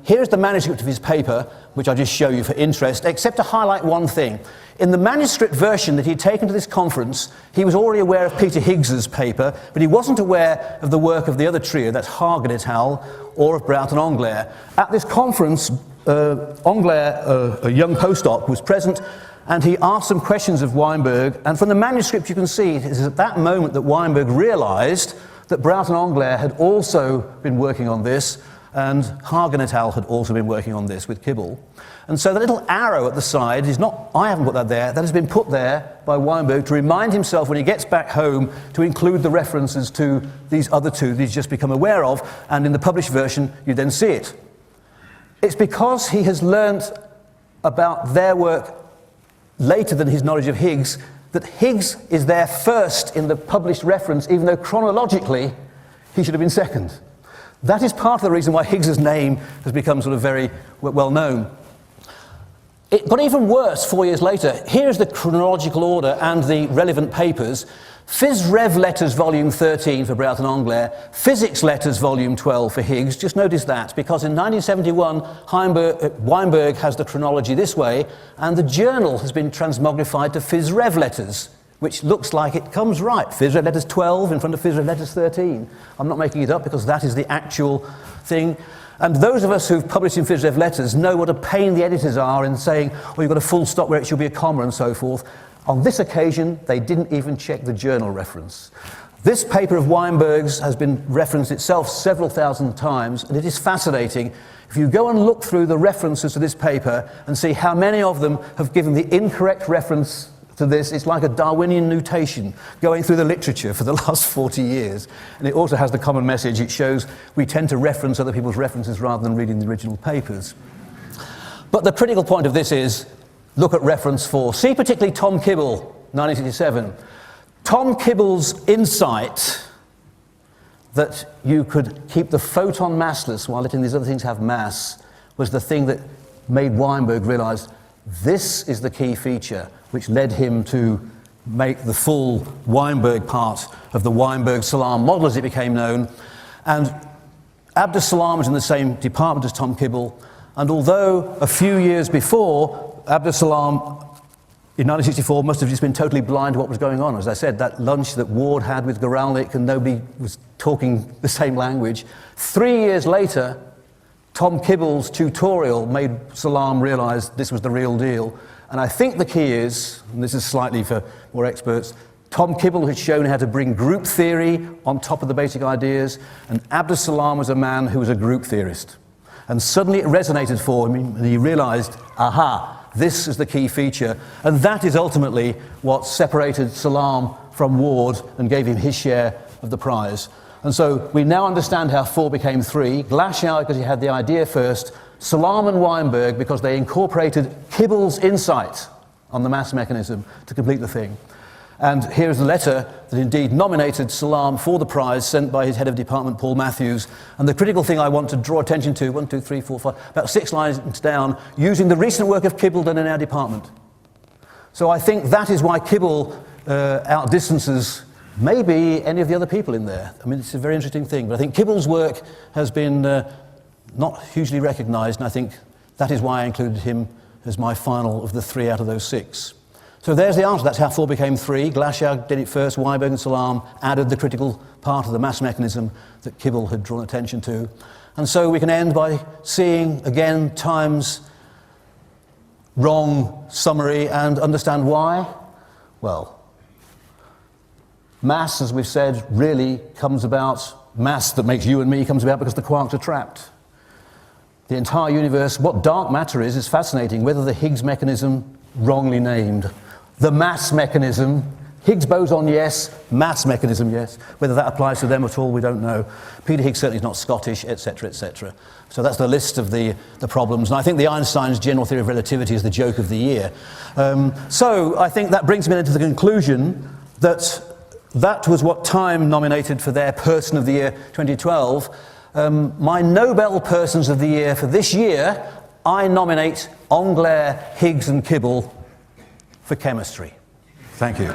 Here's the manuscript of his paper, which I just show you for interest, except to highlight one thing. In the manuscript version that he'd taken to this conference, he was already aware of Peter Higgs's paper, but he wasn't aware of the work of the other trio, that's Hagen et al., or of Broughton Onglaire. At this conference, Onglaire, a young postdoc, was present, and he asked some questions of Weinberg, and from the manuscript you can see it is at that moment that Weinberg realized that Broughton Onglaire had also been working on this, and Hagen et al. Had also been working on this with Kibble. And so the little arrow at the side is not, I haven't put that there, that has been put there by Weinberg to remind himself when he gets back home to include the references to these other 2 that he's just become aware of, and in the published version you then see it. It's because he has learnt about their work later than his knowledge of Higgs that Higgs is there first in the published reference, even though chronologically he should have been second. That is part of the reason why Higgs's name has become sort of very well known. It got even worse 4 years later. Here's the chronological order and the relevant papers. Phys Rev Letters Volume 13 for Bréhat and Englert, Physics Letters Volume 12 for Higgs. Just notice that, because in 1971, Weinberg has the chronology this way, and the journal has been transmogrified to Phys Rev Letters, which looks like it comes right. Phys Rev Letters 12 in front of Phys Rev Letters 13. I'm not making it up because that is the actual thing. And those of us who've published in Phys Rev Letters know what a pain the editors are in saying, well, you've got a full stop where it should be a comma and so forth. On this occasion, they didn't even check the journal reference. This paper of Weinberg's has been referenced itself several thousand times, and it is fascinating. If you go and look through the references to this paper and see how many of them have given the incorrect reference to this, it's like a Darwinian mutation going through the literature for the last 40 years. And it also has the common message. It shows we tend to reference other people's references rather than reading the original papers. But the critical point of this is, look at reference 4. See particularly Tom Kibble, 1967. Tom Kibble's insight that you could keep the photon massless while letting these other things have mass was the thing that made Weinberg realize this is the key feature, which led him to make the full Weinberg part of the Weinberg-Salam model as it became known. And Abdus Salam was in the same department as Tom Kibble, and although a few years before, Abdus Salam in 1964 must have just been totally blind to what was going on. As I said, that lunch that Ward had with Goralnik and nobody was talking the same language. 3 years later, Tom Kibble's tutorial made Salam realize this was the real deal. And I think the key is, and this is slightly for more experts, Tom Kibble had shown how to bring group theory on top of the basic ideas, and Abdus Salam was a man who was a group theorist. And suddenly it resonated for him, and he realized, aha, this is the key feature. And that is ultimately what separated Salam from Ward and gave him his share of the prize. And so we now understand how 4 became 3. Glashow, because he had the idea first. Salam and Weinberg, because they incorporated Kibble's insight on the mass mechanism to complete the thing. And here's the letter that indeed nominated Salam for the prize, sent by his head of department, Paul Matthews. And the critical thing I want to draw attention to, 1, 2, 3, 4, 5, about 6 lines down, using the recent work of Kibble done in our department. So I think that is why Kibble outdistances maybe any of the other people in there. I mean, it's a very interesting thing. But I think Kibble's work has been not hugely recognized, and I think that is why I included him as my final of the 3 out of those 6. So there's the answer. That's how 4 became 3. Glashow did it first. Weinberg and Salam added the critical part of the mass mechanism that Kibble had drawn attention to. And so we can end by seeing, again, Time's wrong summary and understand why. Well, mass, as we've said, really comes about, mass that makes you and me comes about because the quarks are trapped. The entire universe, what dark matter is fascinating, whether the Higgs mechanism, wrongly named. The mass mechanism, Higgs boson, yes. Mass mechanism, yes. Whether that applies to them at all, we don't know. Peter Higgs certainly is not Scottish, etc., etc. So that's the list of the problems. And I think the Einstein's general theory of relativity is the joke of the year. So I think that brings me into the conclusion that that was what Time nominated for their Person of the Year 2012. My Nobel Persons of the Year for this year, I nominate Englert, Higgs and Kibble for chemistry. Thank you.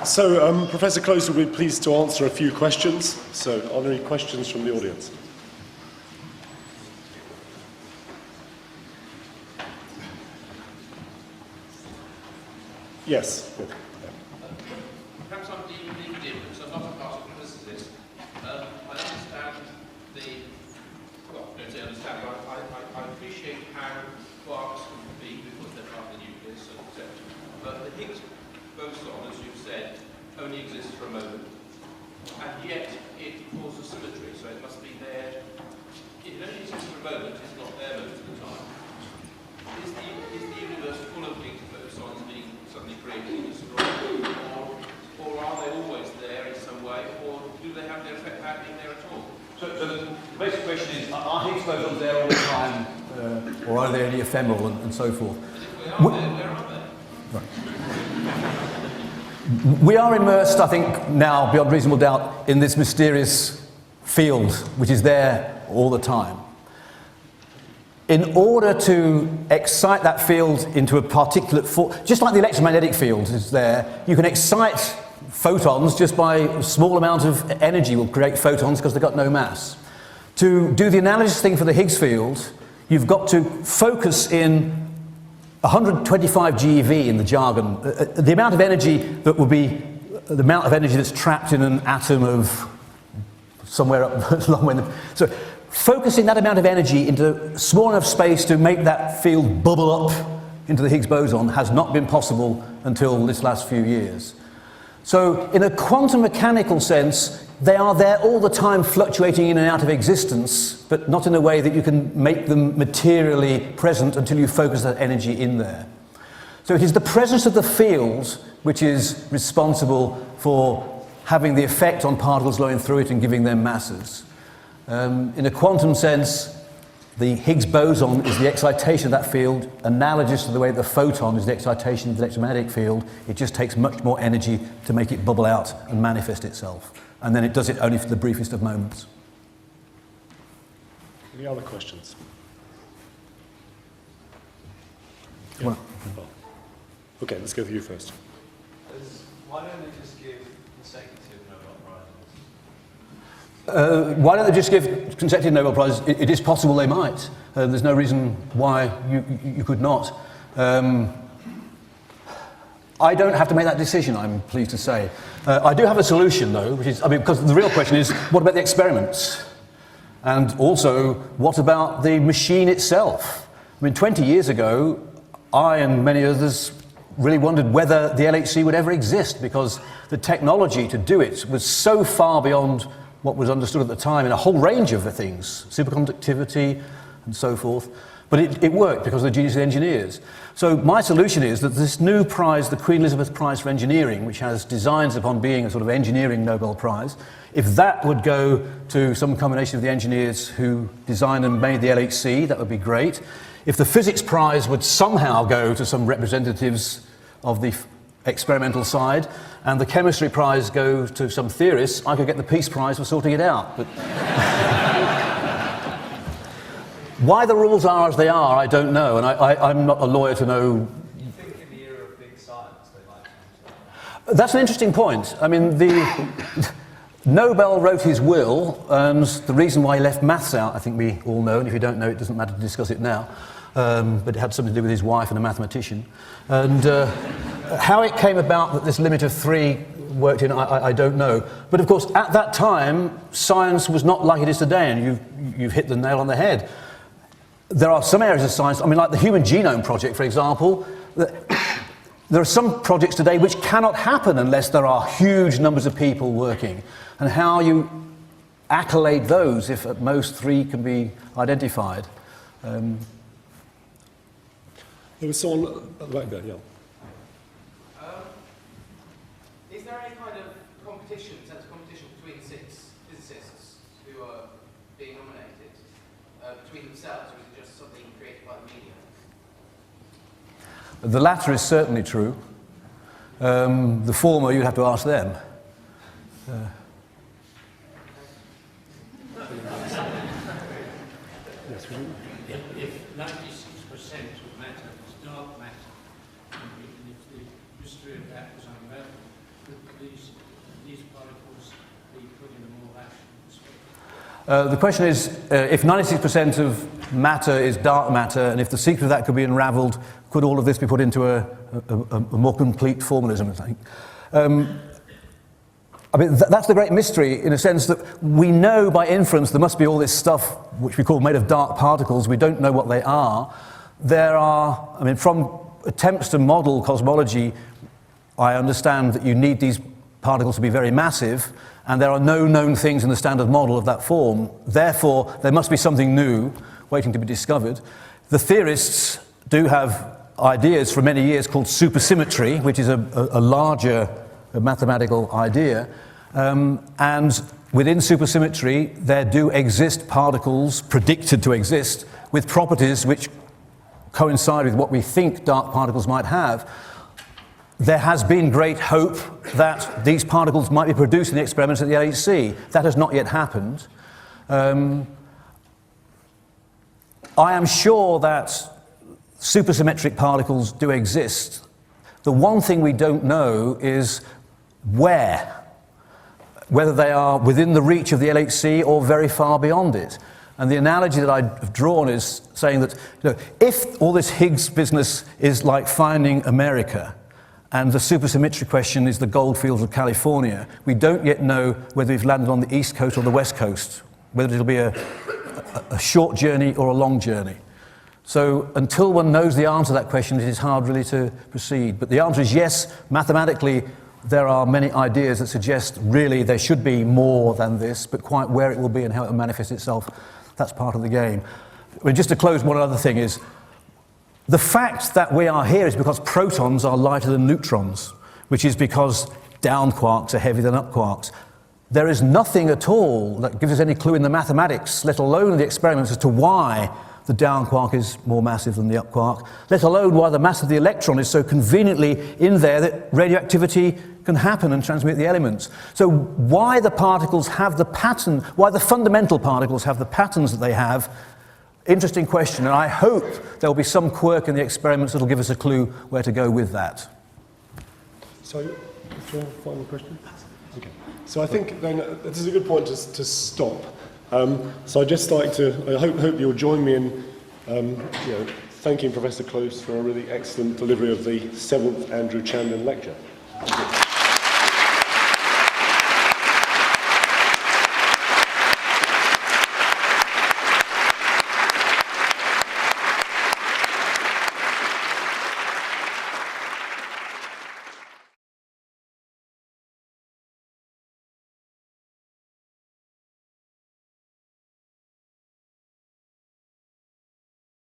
So, Professor Close will be pleased to answer a few questions. So, are there any questions from the audience? Yes. Perhaps I'm dealing with it, because I'm not a particle physicist. I understand I appreciate how quarks can be because they're part of the nucleus, etc. But the Higgs boson, as you've said, only exists for a moment. And yet it causes symmetry, so it must be there. It only exists for a moment, it's not there most of the time. Is the universe full of Higgs bosons being suddenly created and destroyed? Or are they always there in some way? Or do they have their effect happening there at all? So the basic question is, are Higgs bosons there all the time, or are they only ephemeral and so forth? Where are they? We are immersed, I think, now, beyond reasonable doubt, in this mysterious field, which is there all the time. In order to excite that field into a particulate form, just like the electromagnetic field is there, you can excite photons just by a small amount of energy will create photons because they've got no mass. To do the analogous thing for the Higgs field, you've got to focus in 125 GeV in the jargon, the amount of energy that will be the amount of energy that's trapped in an atom of somewhere up a long way. So focusing that amount of energy into small enough space to make that field bubble up into the Higgs boson has not been possible until this last few years. So in a quantum mechanical sense, they are there all the time, fluctuating in and out of existence, but not in a way that you can make them materially present until you focus that energy in there. So it is the presence of the field which is responsible for having the effect on particles flowing through it and giving them masses. In a quantum sense, the Higgs boson is the excitation of that field, analogous to the way the photon is the excitation of the electromagnetic field. It just takes much more energy to make it bubble out and manifest itself. And then it does it only for the briefest of moments. Any other questions? Well, Okay, let's go with you first. Why don't they just give consecutive Nobel Prizes? why don't they just give consecutive Nobel Prizes? It is possible they might. There's no reason why you could not. I don't have to make that decision, I'm pleased to say. I do have a solution, though, which is, because the real question is, what about the experiments? And also, what about the machine itself? I mean, 20 years ago, I and many others really wondered whether the LHC would ever exist, because the technology to do it was so far beyond what was understood at the time in a whole range of things, superconductivity and so forth. But it worked because of the genius of the engineers. So my solution is that this new prize, the Queen Elizabeth Prize for Engineering, which has designs upon being a sort of engineering Nobel Prize, if that would go to some combination of the engineers who designed and made the LHC, that would be great. If the Physics Prize would somehow go to some representatives of the experimental side, and the Chemistry Prize go to some theorists, I could get the Peace Prize for sorting it out. But why the rules are as they are, I don't know, and I'm not a lawyer to know. You think in the era of big science they might change that? That's an interesting point. I mean, Nobel wrote his will, and the reason why he left maths out, I think we all know, and if you don't know, it doesn't matter to discuss it now, but it had something to do with his wife and a mathematician. And how it came about that this limit of 3 worked in, I don't know. But of course, at that time, science was not like it is today, and you've hit the nail on the head. There are some areas of science, I mean, like the Human Genome Project, for example. There are some projects today which cannot happen unless there are huge numbers of people working. And how you accolade those if at most 3 can be identified. There was someone right there, yeah. Is there any kind of competition, sense of competition between 6 physicists who are being nominated between themselves, or is it just something created by the media? The latter is certainly true. The former, you'd have to ask them. If 96% of matter is dark matter, and if the mystery of that was unraveled, could these particles be put in a more rational perspective? The question is, if 96% of matter is dark matter, and if the secret of that could be unraveled, could all of this be put into a more complete formalism, I think? I mean, that's the great mystery, in a sense that we know by inference there must be all this stuff which we call made of dark particles. We don't know what they are. There are, I mean, from attempts to model cosmology, I understand that you need these particles to be very massive, and there are no known things in the standard model of that form. Therefore, there must be something new waiting to be discovered. The theorists do have ideas for many years called supersymmetry, which is a larger mathematical idea. And within supersymmetry, there do exist particles predicted to exist with properties which coincide with what we think dark particles might have. There has been great hope that these particles might be produced in the experiments at the LHC. That has not yet happened. I am sure that supersymmetric particles do exist. The one thing we don't know is where, whether they are within the reach of the LHC or very far beyond it. And the analogy that I've drawn is saying that, if all this Higgs business is like finding America, and the supersymmetry question is the goldfields of California, we don't yet know whether we've landed on the east coast or the west coast, whether it'll be a short journey or a long journey. So until one knows the answer to that question, it is hard really to proceed. But the answer is yes, mathematically, there are many ideas that suggest really there should be more than this, but quite where it will be and how it will manifest itself, that's part of the game. I mean, just to close, one other thing is, the fact that we are here is because protons are lighter than neutrons, which is because down quarks are heavier than up quarks. There is nothing at all that gives us any clue in the mathematics, let alone the experiments, as to why the down quark is more massive than the up quark, let alone why the mass of the electron is so conveniently in there that radioactivity can happen and transmit the elements. So why the particles have the pattern, why the fundamental particles have the patterns that they have, interesting question, and I hope there will be some quirk in the experiments that will give us a clue where to go with that. So, is there a final question? Okay. So I think then this is a good point to stop. So I'd just like to, I hope you'll join me in thanking Professor Close for a really excellent delivery of the 7th Andrew Chamblin lecture. Thank you.